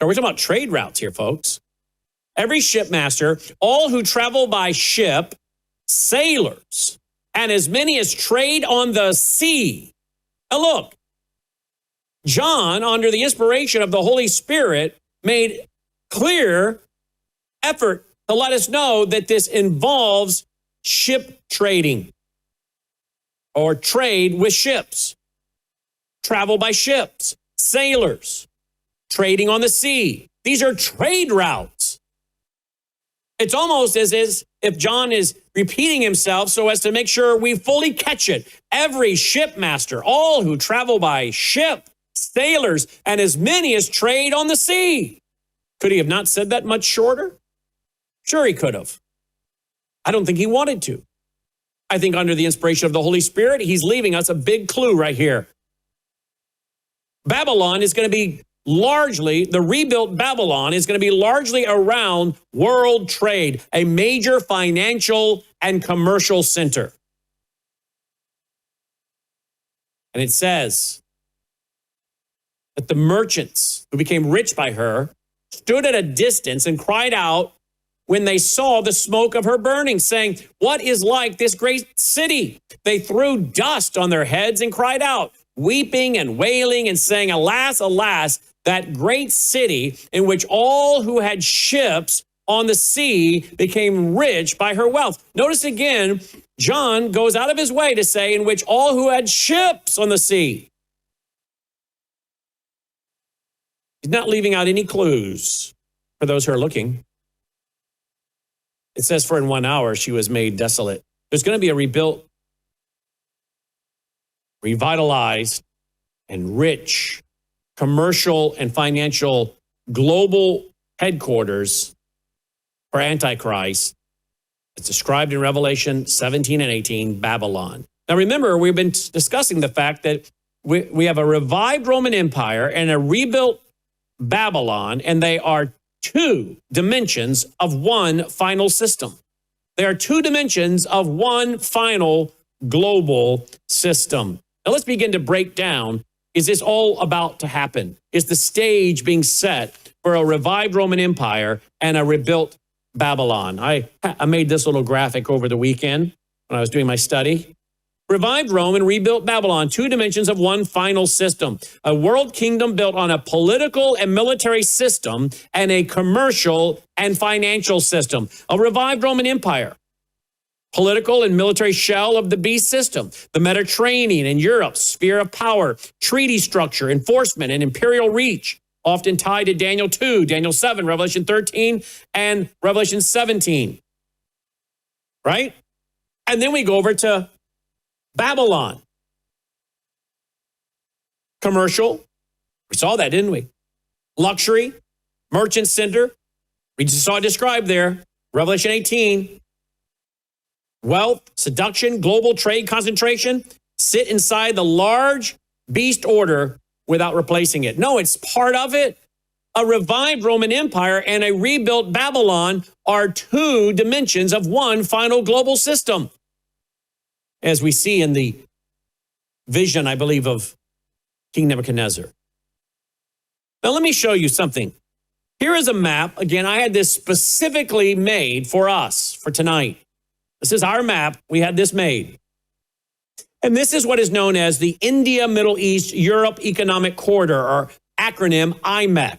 Now, we're talking about trade routes here, folks. Every shipmaster, all who travel by ship, sailors, and as many as trade on the sea. Now look, John, under the inspiration of the Holy Spirit, made clear effort to let us know that this involves ship trading or trade with ships, travel by ships, sailors, trading on the sea. These are trade routes. It's almost as if John is repeating himself so as to make sure we fully catch it. Every shipmaster, all who travel by ship, sailors, and as many as trade on the sea. Could he have not said that much shorter? Sure, he could have. I don't think he wanted to. I think under the inspiration of the Holy Spirit, he's leaving us a big clue right here. Babylon is going to be largely, the rebuilt Babylon is going to be largely around world trade, a major financial and commercial center. And it says that the merchants who became rich by her stood at a distance and cried out when they saw the smoke of her burning, saying, what is like this great city? They threw dust on their heads and cried out, weeping and wailing and saying, alas, alas, that great city in which all who had ships on the sea became rich by her wealth. Notice again, John goes out of his way to say in which all who had ships on the sea. He's not leaving out any clues for those who are looking. It says, for in 1 hour she was made desolate. There's going to be a rebuilt, revitalized, and rich commercial and financial global headquarters for Antichrist. It's described in Revelation 17 and 18, Babylon. Now remember, we've been discussing the fact that we have a revived Roman Empire and a rebuilt Babylon, and they are two dimensions of one final system. They are two dimensions of one final global system. Now let's begin to break down. Is this all about to happen? Is the stage being set for a revived Roman Empire and a rebuilt Babylon? I made this little graphic over the weekend when I was doing my study. Revived Rome and rebuilt Babylon, two dimensions of one final system. A world kingdom built on a political and military system and a commercial and financial system. A revived Roman Empire. Political and military shell of the beast system, the Mediterranean and Europe's sphere of power, treaty structure, enforcement, and imperial reach, often tied to Daniel 2, Daniel 7, Revelation 13, and Revelation 17. Right? And then we go over to Babylon. Commercial. We saw that, didn't we? Luxury, merchant center. We just saw it described there. Revelation 18. Wealth, seduction, global trade concentration sit inside the large beast order without replacing it. No, it's part of it. A revived Roman Empire and a rebuilt Babylon are two dimensions of one final global system. As we see in the vision, I believe, of King Nebuchadnezzar. Now, let me show you something. Here is a map. Again, I had this specifically made for us for tonight. This is our map. We had this made. And this is what is known as the India, Middle East, Europe Economic Corridor, or acronym IMEC,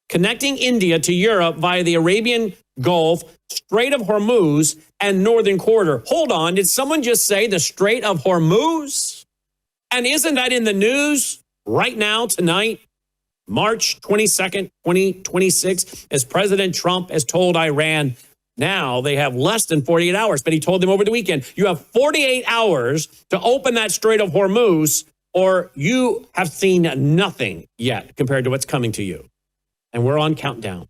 connecting India to Europe via the Arabian Gulf, Strait of Hormuz, and Northern Corridor. Hold on, did someone just say the Strait of Hormuz? And isn't that in the news right now, tonight, March 22nd, 2026, as President Trump has told Iran, now they have less than 48 hours, but he told them over the weekend, you have 48 hours to open that Strait of Hormuz, or you have seen nothing yet compared to what's coming to you. And we're on countdown.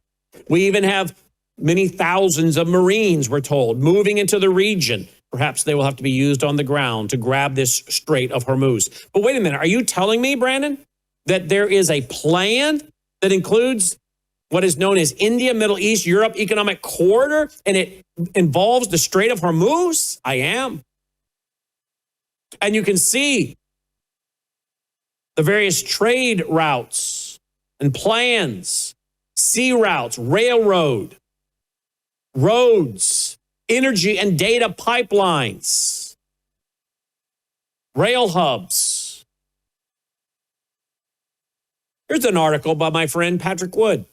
We even have many thousands of Marines, we're told, moving into the region. Perhaps they will have to be used on the ground to grab this Strait of Hormuz. But wait a minute, are you telling me, Brandon, that there is a plan that includes what is known as India, Middle East, Europe Economic Corridor, and it involves the Strait of Hormuz? I am. And you can see the various trade routes and plans, sea routes, railroad, roads, energy and data pipelines, rail hubs. Here's an article by my friend Patrick Wood.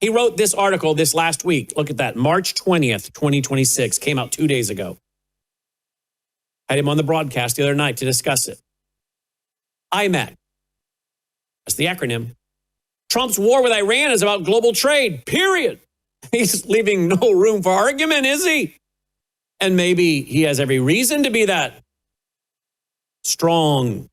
He wrote this article this last week. Look at that, March 20th, 2026, came out 2 days ago. I had him on the broadcast the other night to discuss it. IMEC, that's the acronym. Trump's war with Iran is about global trade, period. He's leaving no room for argument, is he? And maybe he has every reason to be that strong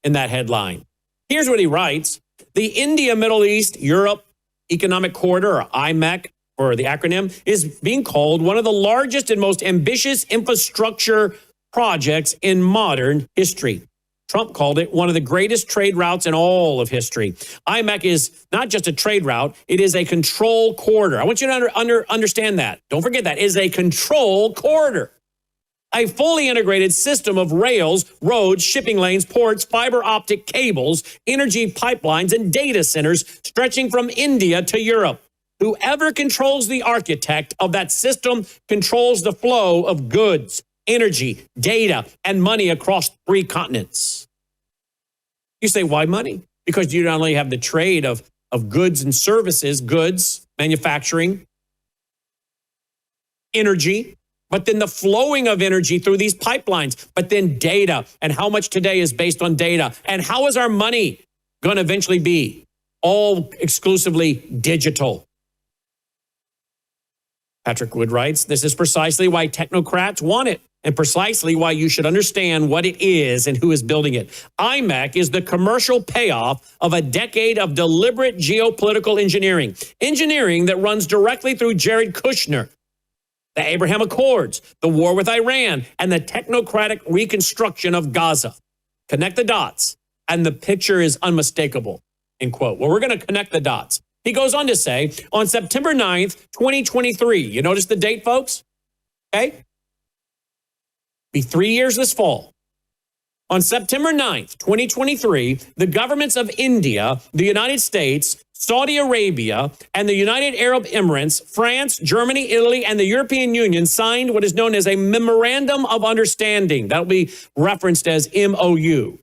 in that headline. Here's what he writes. The India, Middle East, Europe Economic Corridor, or IMEC, or the acronym, is being called one of the largest and most ambitious infrastructure projects in modern history. Trump called it one of the greatest trade routes in all of history. IMEC is not just a trade route, it is a control corridor. I want you to understand that. Don't forget that. It is a control corridor. A fully integrated system of rails, roads, shipping lanes, ports, fiber optic cables, energy pipelines, and data centers stretching from India to Europe. Whoever controls the architect of that system controls the flow of goods, energy, data, and money across 3 continents. You say, why money? Because you not only have the trade of goods and services, goods, manufacturing, energy, but then the flowing of energy through these pipelines, but then data, and how much today is based on data, and how is our money going to eventually be? All exclusively digital. Patrick Wood writes, this is precisely why technocrats want it, and precisely why you should understand what it is and who is building it. IMEC is the commercial payoff of a decade of deliberate geopolitical engineering. Engineering that runs directly through Jared Kushner, the Abraham Accords, the war with Iran, and the technocratic reconstruction of Gaza. Connect the dots, and the picture is unmistakable, end quote. Well, we're going to connect the dots. He goes on to say, on September 9th, 2023, you notice the date, folks? Okay? Be 3 years this fall. On September 9th, 2023, the governments of India, the United States, Saudi Arabia, and the United Arab Emirates, France, Germany, Italy, and the European Union signed what is known as a Memorandum of Understanding. That'll be referenced as MOU,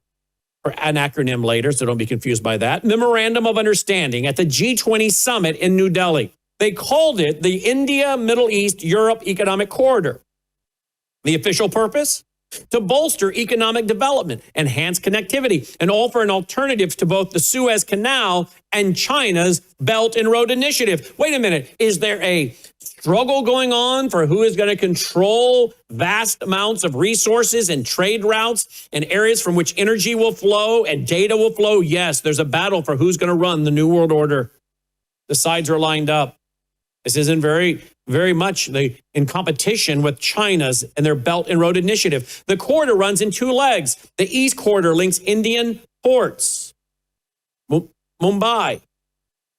or an acronym later, so don't be confused by that. Memorandum of Understanding at the G20 summit in New Delhi. They called it the India, Middle East, Europe Economic Corridor. The official purpose? To bolster economic development, enhance connectivity, and offer an alternative to both the Suez Canal and China's Belt and Road Initiative. Wait a minute. Is there a struggle going on for who is going to control vast amounts of resources and trade routes and areas from which energy will flow and data will flow? Yes, there's a battle for who's going to run the New World Order. The sides are lined up. This isn't very much in competition with China's and their Belt and Road Initiative. The corridor runs in 2 legs. The East Corridor links Indian ports, Mumbai.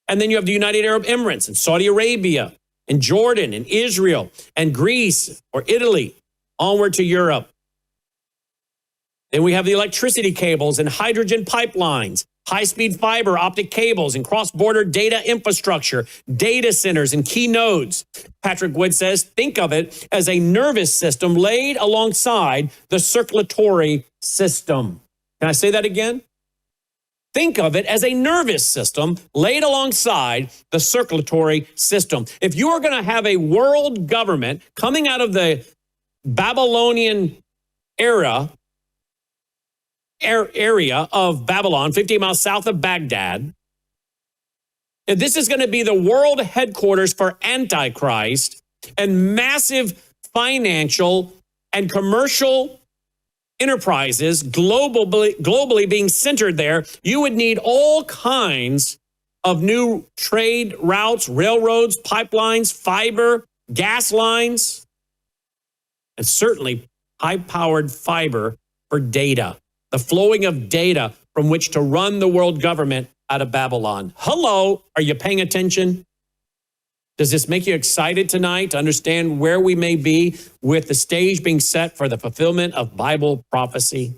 And then you have the United Arab Emirates and Saudi Arabia and Jordan and Israel and Greece or Italy onward to Europe. Then we have the electricity cables and hydrogen pipelines, high-speed fiber optic cables and cross-border data infrastructure, data centers and key nodes. Patrick Wood says, think of it as a nervous system laid alongside the circulatory system. Can I say that again? Think of it as a nervous system laid alongside the circulatory system. If you are going to have a world government coming out of the Babylonian area of Babylon, 50 miles south of Baghdad, if this is going to be the world headquarters for Antichrist and massive financial and commercial enterprises globally being centered there, you would need all kinds of new trade routes, railroads, pipelines, fiber, gas lines, and certainly high-powered fiber for data, the flowing of data from which to run the world government out of Babylon. Hello, are you paying attention? Does this make you excited tonight to understand where we may be with the stage being set for the fulfillment of Bible prophecy?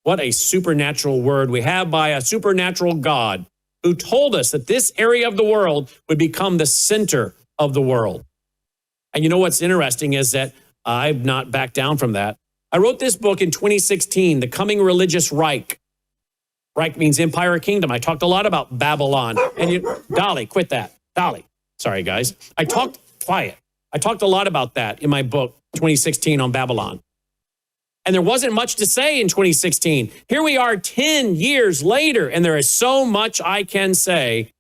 What a supernatural word we have by a supernatural God who told us that this area of the world would become the center of the world. And you know what's interesting is that I've not backed down from that. I wrote this book in 2016, The Coming Religious Reich. Reich means empire or kingdom. I talked a lot about Babylon. And Dolly, quit that. Dolly. Sorry, guys. Quiet. I talked a lot about that in my book, 2016 on Babylon. And there wasn't much to say in 2016. Here we are 10 years later, and there is so much I can say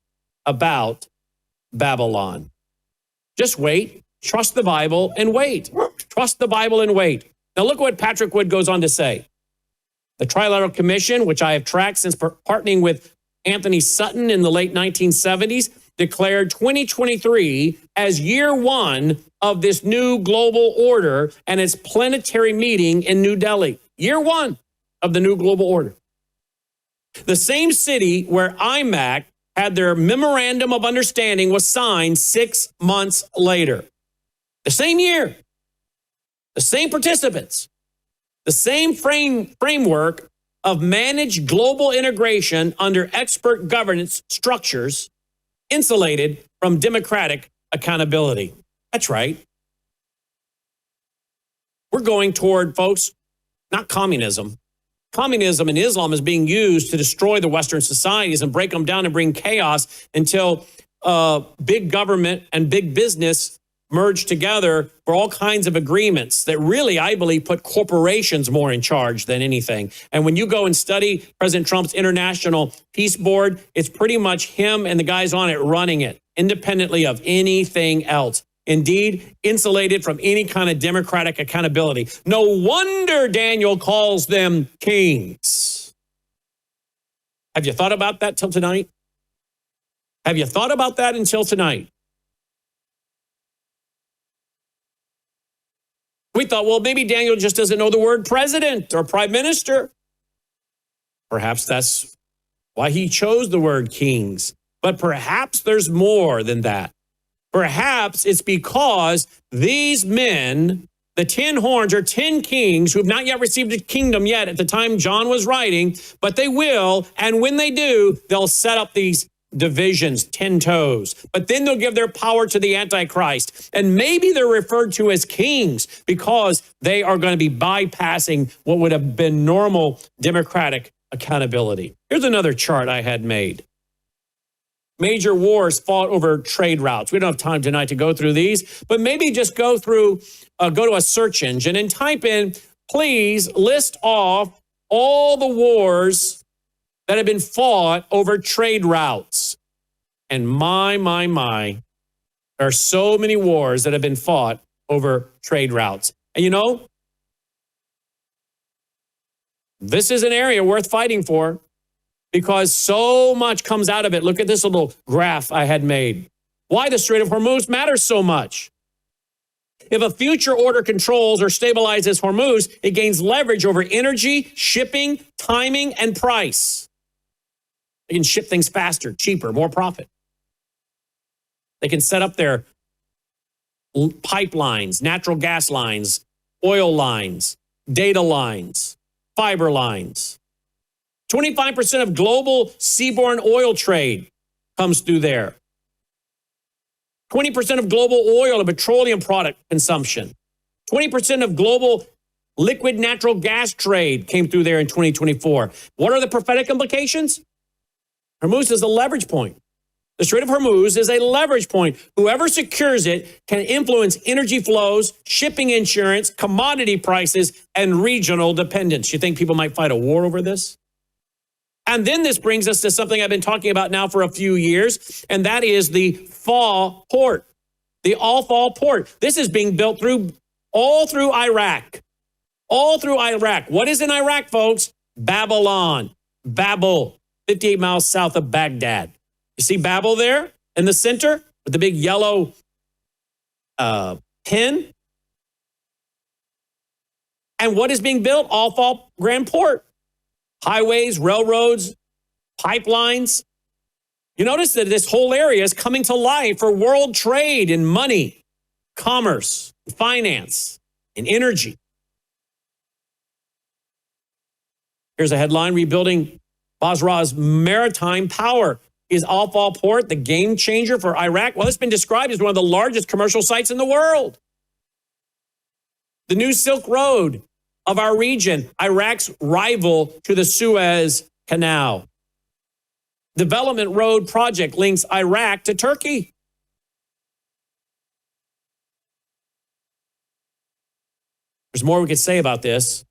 about Babylon. Just wait. Trust the Bible and wait. Trust the Bible and wait. Now look what Patrick Wood goes on to say. The Trilateral Commission, which I have tracked since partnering with Anthony Sutton in the late 1970s, declared 2023 as year one of this new global order and its planetary meeting in New Delhi. Year one of the new global order. The same city where IMEC had their memorandum of understanding was signed 6 months later. The same year, the same participants, the same framework of managed global integration under expert governance structures, insulated from democratic accountability. That's right. We're going toward, folks, not communism. Communism and Islam is being used to destroy the Western societies and break them down and bring chaos until big government and big business merge together for all kinds of agreements that really, I believe, put corporations more in charge than anything. And when you go and study President Trump's International Peace Board, it's pretty much him and the guys on it running it, independently of anything else. Indeed, insulated from any kind of democratic accountability. No wonder Daniel calls them kings. Have you thought about that till tonight? Have you thought about that until tonight? We thought, well, maybe Daniel just doesn't know the word president or prime minister. Perhaps that's why he chose the word kings. But perhaps there's more than that. Perhaps it's because these men, the 10 horns, are 10 kings who have not yet received a kingdom yet at the time John was writing, but they will. And when they do, they'll set up these divisions, 10 toes. But then they'll give their power to the Antichrist. And maybe they're referred to as kings because they are going to be bypassing what would have been normal democratic accountability. Here's another chart I had made. Major wars fought over trade routes. We don't have time tonight to go through these, but maybe just go to a search engine and type in, please list off all the wars that have been fought over trade routes. And my, there are so many wars that have been fought over trade routes. And you know, this is an area worth fighting for because so much comes out of it. Look at this little graph I had made. Why the Strait of Hormuz matters so much. If a future order controls or stabilizes Hormuz, it gains leverage over energy, shipping, timing, and price. They can ship things faster, cheaper, more profit. They can set up their pipelines, natural gas lines, oil lines, data lines. fiber lines. 25% of global seaborne oil trade comes through there. 20% of global oil and petroleum product consumption. 20% of global liquid natural gas trade came through there in 2024. What are the prophetic implications? Hormuz is a leverage point. The Strait of Hormuz is a leverage point. Whoever secures it can influence energy flows, shipping insurance, commodity prices, and regional dependence. You think people might fight a war over this? And then this brings us to something I've been talking about now for a few years, and that is the Fall port, the Al-Fall port. This is being built all through Iraq. All through Iraq. What is in Iraq, folks? Babylon. Babel, 58 miles south of Baghdad. You see Babel there in the center with the big yellow pin? And what is being built? Al-Fall Grand Port. Highways, railroads, pipelines. You notice that this whole area is coming to life for world trade and money, commerce, finance, and energy. Here's a headline: rebuilding Basra's maritime power. Is Al-Fall Port the game changer for Iraq? Well, it's been described as one of the largest commercial sites in the world. The new Silk Road of our region, Iraq's rival to the Suez Canal. Development Road project links Iraq to Turkey. There's more we could say about this.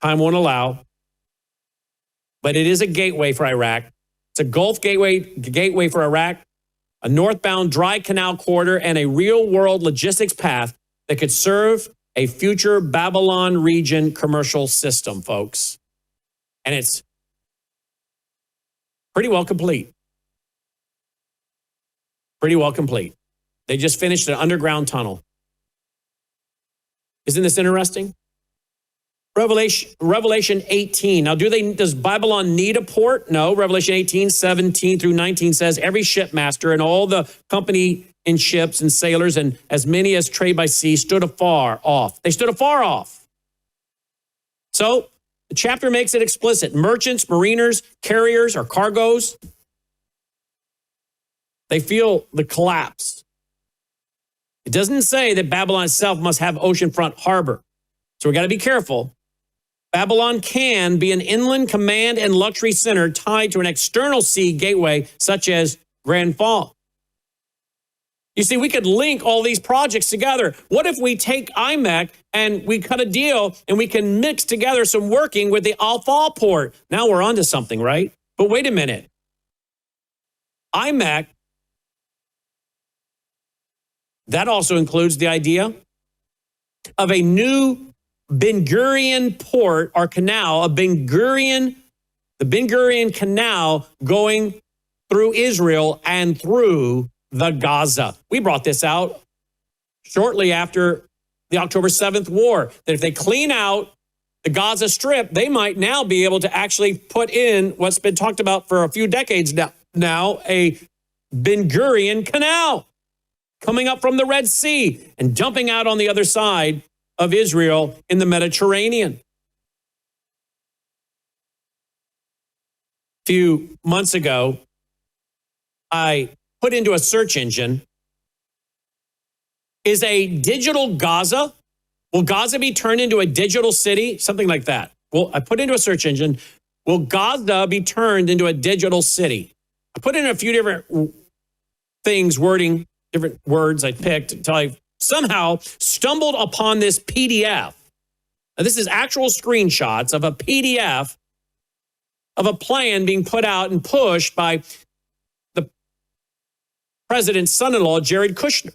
Time won't allow. But it is a gateway for Iraq. It's a Gulf gateway for Iraq, a northbound dry canal corridor, and a real-world logistics path that could serve a future Babylon region commercial system, folks. And it's pretty well complete. Pretty well complete. They just finished an underground tunnel. Isn't this interesting? Revelation 18. Now, does Babylon need a port? No. Revelation 18, 17 through 19 says every shipmaster and all the company in ships and sailors and as many as trade by sea stood afar off. They stood afar off. So the chapter makes it explicit. Merchants, mariners, carriers, or cargoes, they feel the collapse. It doesn't say that Babylon itself must have oceanfront harbor. So we got to be careful. Babylon can be an inland command and luxury center tied to an external sea gateway, such as Grand Fall. You see, we could link all these projects together. What if we take IMEC and we cut a deal and we can mix together some working with the Al-Fall port? Now we're onto something, right? But wait a minute. IMEC, that also includes the idea of a new Ben Gurion port or canal, the Ben Gurion Canal going through Israel and through the Gaza. We brought this out shortly after the October 7th war, that if they clean out the Gaza Strip, they might now be able to actually put in what's been talked about for a few decades now, a Ben Gurion Canal coming up from the Red Sea and dumping out on the other side of Israel in the Mediterranean. A few months ago, I put into a search engine, is a digital Gaza? Will Gaza be turned into a digital city? Something like that. Well, I put into a search engine, will Gaza be turned into a digital city? I put in a few different things, different words I picked until I somehow stumbled upon this PDF. Now, this is actual screenshots of a PDF of a plan being put out and pushed by the president's son-in-law, Jared Kushner,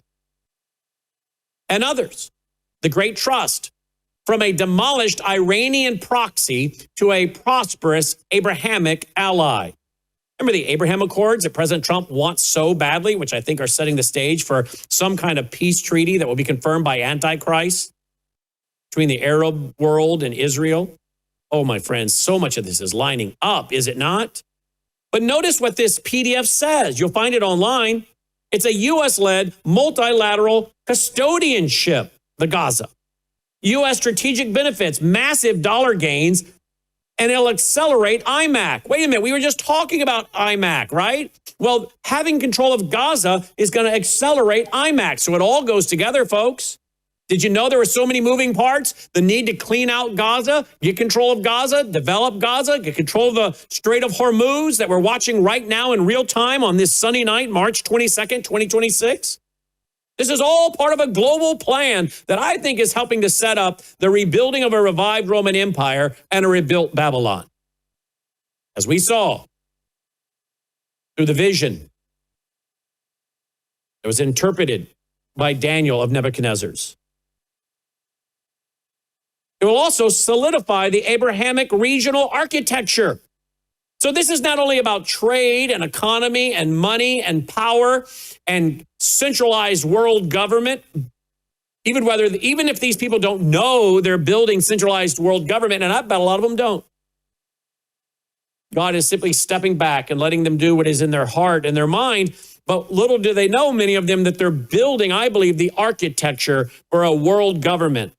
and others. The Great Trust, from a demolished Iranian proxy to a prosperous Abrahamic ally. Remember the Abraham Accords that President Trump wants so badly, which I think are setting the stage for some kind of peace treaty that will be confirmed by Antichrist between the Arab world and Israel? Oh, my friends, so much of this is lining up, is it not? But notice what this PDF says. You'll find it online. It's a U.S.-led multilateral custodianship, the Gaza. U.S. strategic benefits, massive dollar gains, and it'll accelerate IMEC. Wait a minute, we were just talking about IMEC, right? Well, having control of Gaza is going to accelerate IMEC. So it all goes together, folks. Did you know there were so many moving parts? The need to clean out Gaza, get control of Gaza, develop Gaza, get control of the Strait of Hormuz that we're watching right now in real time on this sunny night, March 22nd, 2026. This is all part of a global plan that I think is helping to set up the rebuilding of a revived Roman Empire and a rebuilt Babylon. As we saw through the vision that was interpreted by Daniel of Nebuchadnezzar's. It will also solidify the Abrahamic regional architecture. So this is not only about trade and economy and money and power and centralized world government, even if these people don't know they're building centralized world government, and I bet a lot of them don't. God is simply stepping back and letting them do what is in their heart and their mind. But little do they know, many of them, that they're building, I believe, the architecture for a world government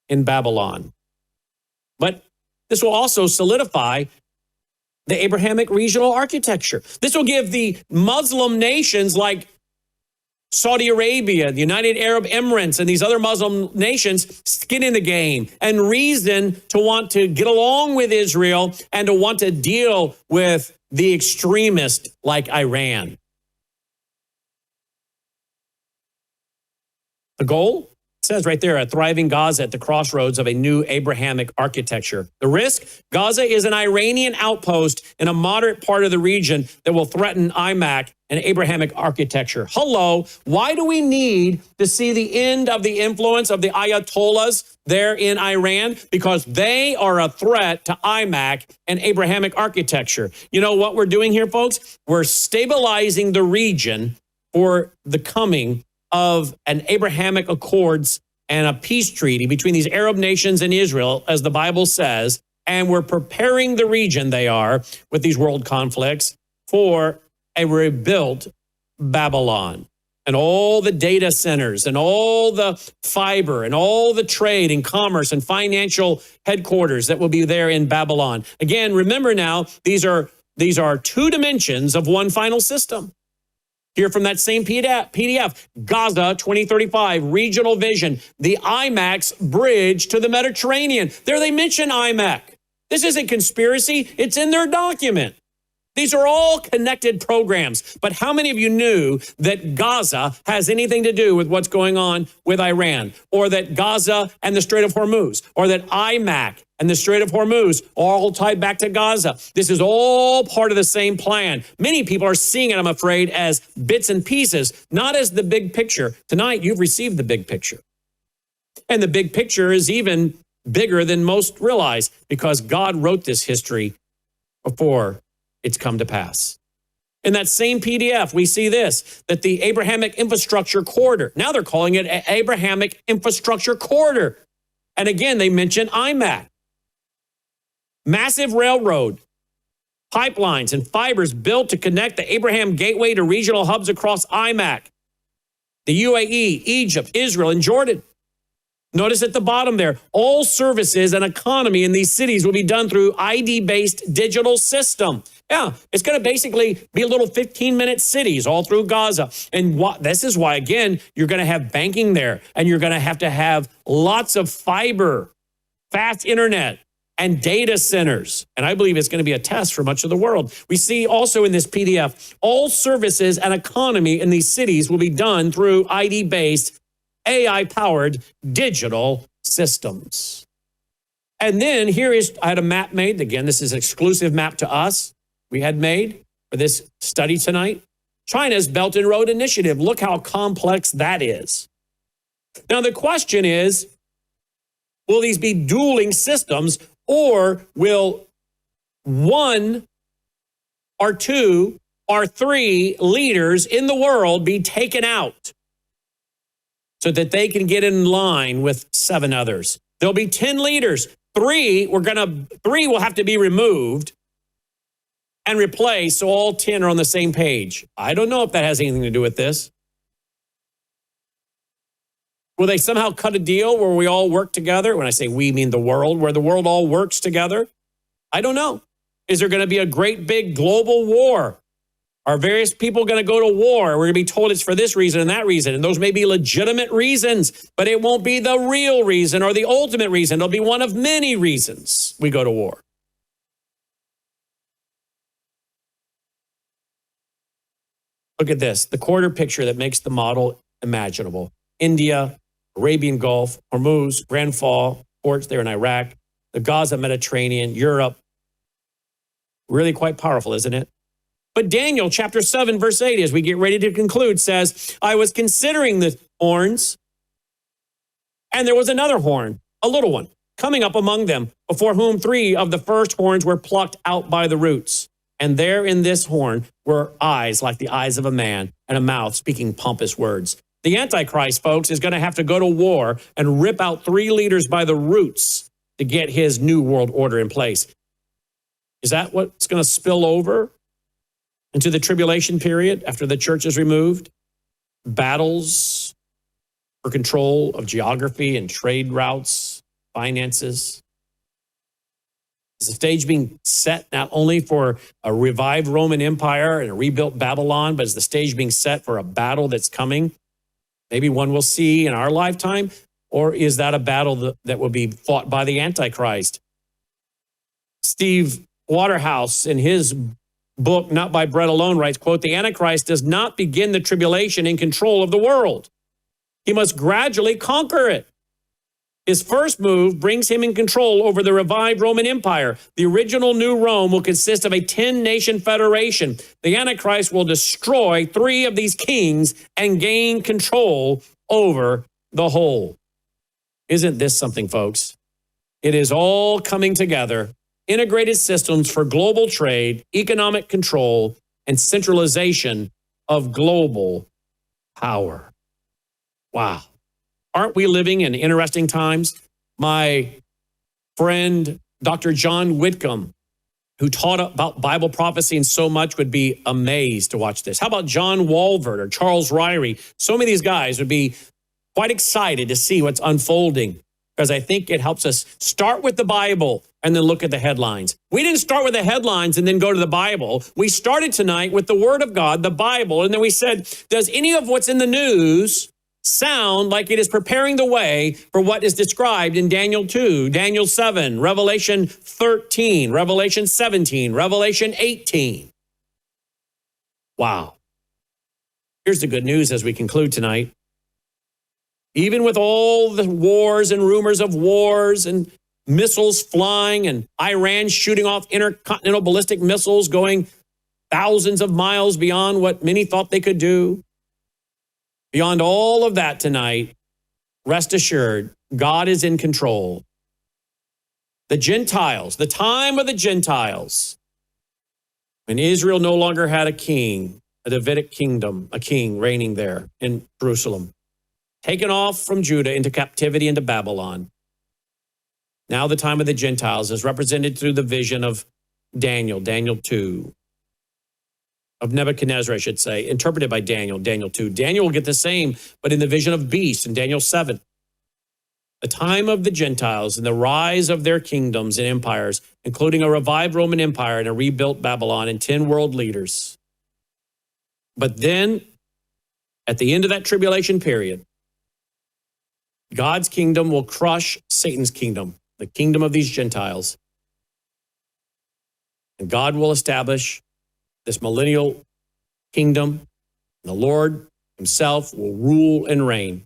in Babylon. But this will also solidify the Abrahamic regional architecture. This will give the Muslim nations like Saudi Arabia, the United Arab Emirates, and these other Muslim nations skin in the game and reason to want to get along with Israel and to want to deal with the extremists like Iran. The goal? It says right there, a thriving Gaza at the crossroads of a new Abrahamic architecture. The risk? Gaza is an Iranian outpost in a moderate part of the region that will threaten IMEC and Abrahamic architecture. Hello, why do we need to see the end of the influence of the Ayatollahs there in Iran? Because they are a threat to IMEC and Abrahamic architecture. You know what we're doing here, folks? We're stabilizing the region for the coming of an Abrahamic Accords and a peace treaty between these Arab nations and Israel, as the Bible says, and we're preparing the region, they are, with these world conflicts for a rebuilt Babylon. And all the data centers and all the fiber and all the trade and commerce and financial headquarters that will be there in Babylon. Again, remember now, these are two dimensions of one final system. Here from that same PDF, Gaza 2035, regional vision, the IMEC's bridge to the Mediterranean. There they mention IMEC. This isn't conspiracy. It's in their document. These are all connected programs. But how many of you knew that Gaza has anything to do with what's going on with Iran, or that Gaza and the Strait of Hormuz, or that IMEC and the Strait of Hormuz are all tied back to Gaza? This is all part of the same plan. Many people are seeing it, I'm afraid, as bits and pieces, not as the big picture. Tonight, you've received the big picture. And the big picture is even bigger than most realize, because God wrote this history before it's come to pass. In that same PDF, we see this, that the Abrahamic Infrastructure Corridor, now they're calling it an Abrahamic Infrastructure Corridor. And again, they mention IMEC. Massive railroad, pipelines, and fibers built to connect the Abraham Gateway to regional hubs across IMEC, the UAE, Egypt, Israel, and Jordan. Notice at the bottom there, all services and economy in these cities will be done through ID-based digital system. Yeah, it's going to basically be little 15-minute cities all through Gaza. And this is why, again, you're going to have banking there, and you're going to have lots of fiber, fast internet, and data centers. And I believe it's going to be a test for much of the world. We see also in this PDF, all services and economy in these cities will be done through ID-based, AI-powered digital systems. And then I had a map made. Again, this is an exclusive map to us. We had made for this study tonight. China's Belt and Road Initiative. Look how complex that is. Now, the question is, will these be dueling systems, or will one or two or three leaders in the world be taken out so that they can get in line with 7 others? There'll be 10 leaders. 3 will have to be removed and replaced, so all 10 are on the same page. I don't know if that has anything to do with this. Will they somehow cut a deal where we all work together? When I say we, mean the world, where the world all works together? I don't know. Is there going to be a great big global war? Are various people going to go to war? We're going to be told it's for this reason and that reason. And those may be legitimate reasons, but it won't be the real reason or the ultimate reason. It'll be one of many reasons we go to war. Look at this, the quarter picture that makes the model imaginable. India, Arabian Gulf, Hormuz, Grand Fall, ports there in Iraq, the Gaza Mediterranean, Europe. Really quite powerful, isn't it? But Daniel chapter 7, verse 8, as we get ready to conclude, says, I was considering the horns, and there was another horn, a little one, coming up among them, before whom 3 of the first horns were plucked out by the roots. And there in this horn were eyes like the eyes of a man, and a mouth speaking pompous words. The Antichrist, folks, is going to have to go to war and rip out 3 leaders by the roots to get his new world order in place. Is that what's going to spill over into the tribulation period after the church is removed? Battles for control of geography and trade routes, finances. Is the stage being set not only for a revived Roman Empire and a rebuilt Babylon, but is the stage being set for a battle that's coming? Maybe one we'll see in our lifetime, or is that a battle that will be fought by the Antichrist? Steve Waterhouse, in his book, Not by Bread Alone, writes, quote, the Antichrist does not begin the tribulation in control of the world. He must gradually conquer it. His first move brings him in control over the revived Roman Empire. The original New Rome will consist of a 10-nation federation. The Antichrist will destroy 3 of these kings and gain control over the whole. Isn't this something, folks? It is all coming together. Integrated systems for global trade, economic control, and centralization of global power. Wow. Aren't we living in interesting times? My friend, Dr. John Whitcomb, who taught about Bible prophecy and so much, would be amazed to watch this. How about John Walvoord or Charles Ryrie? So many of these guys would be quite excited to see what's unfolding, because I think it helps us start with the Bible and then look at the headlines. We didn't start with the headlines and then go to the Bible. We started tonight with the Word of God, the Bible, and then we said, does any of what's in the news sound like it is preparing the way for what is described in Daniel 2, Daniel 7, Revelation 13, Revelation 17, Revelation 18? Wow. Here's the good news as we conclude tonight. Even with all the wars and rumors of wars and missiles flying and Iran shooting off intercontinental ballistic missiles going thousands of miles beyond what many thought they could do, beyond all of that tonight, rest assured, God is in control. The Gentiles, the time of the Gentiles, when Israel no longer had a king, a Davidic kingdom, a king reigning there in Jerusalem, taken off from Judah into captivity into Babylon. Now the time of the Gentiles is represented through the vision of Daniel, Daniel 2. Of Nebuchadnezzar, I should say, interpreted by Daniel, Daniel 2. Daniel will get the same, but in the vision of beasts in Daniel 7. The time of the Gentiles and the rise of their kingdoms and empires, including a revived Roman Empire and a rebuilt Babylon and 10 world leaders. But then, at the end of that tribulation period, God's kingdom will crush Satan's kingdom, the kingdom of these Gentiles. And God will establish this millennial kingdom. The Lord himself will rule and reign.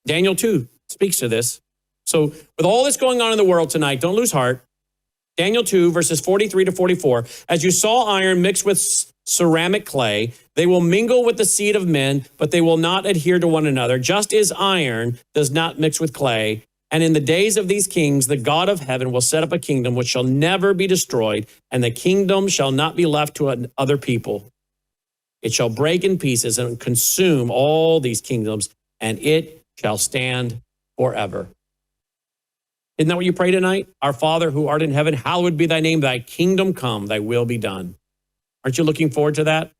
Daniel 2 speaks to this. So with all this going on in the world tonight, don't lose heart. Daniel 2, verses 43 to 44. As you saw iron mixed with ceramic clay, they will mingle with the seed of men, but they will not adhere to one another, just as iron does not mix with clay. And in the days of these kings, the God of heaven will set up a kingdom which shall never be destroyed, and the kingdom shall not be left to other people. It shall break in pieces and consume all these kingdoms, and it shall stand forever. Isn't that what you pray tonight? Our Father who art in heaven, hallowed be thy name, thy kingdom come, thy will be done. Aren't you looking forward to that?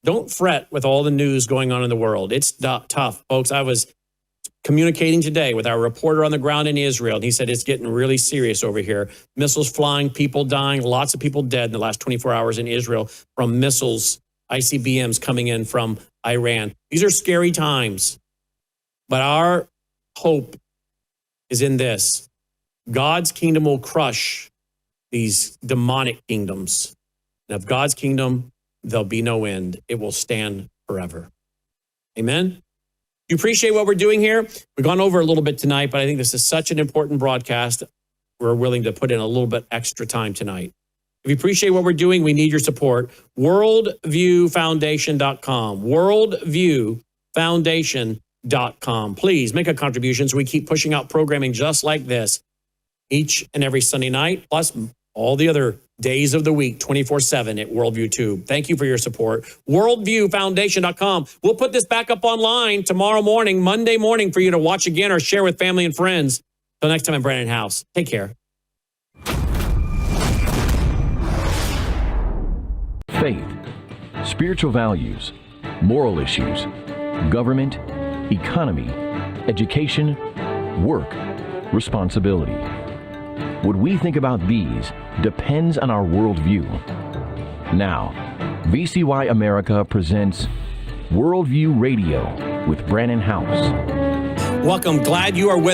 Don't fret with all the news going on in the world. It's tough, folks. I was communicating today with our reporter on the ground in Israel, and he said it's getting really serious over here. Missiles flying, people dying, lots of people dead in the last 24 hours in Israel from missiles, ICBMs coming in from Iran. These are scary times, but our hope is in this. God's kingdom will crush these demonic kingdoms. And of God's kingdom, there'll be no end. It will stand forever. Amen? You appreciate what we're doing here? We've gone over a little bit tonight, but I think this is such an important broadcast. We're willing to put in a little bit extra time tonight. If you appreciate what we're doing, we need your support. Worldviewfoundation.com. Worldviewfoundation.com. Please make a contribution so we keep pushing out programming just like this each and every Sunday night, plus all the other days of the week, 24/7 at Worldview Tube. Thank you for your support. Worldviewfoundation.com. We'll put this back up online tomorrow morning, Monday morning, for you to watch again or share with family and friends. Till next time, I'm Brandon House. Take care. Faith, spiritual values, moral issues, government, economy, education, work, responsibility. What we think about these depends on our worldview. Now, VCY America presents Worldview Radio with Brandon House. Welcome. Glad you are with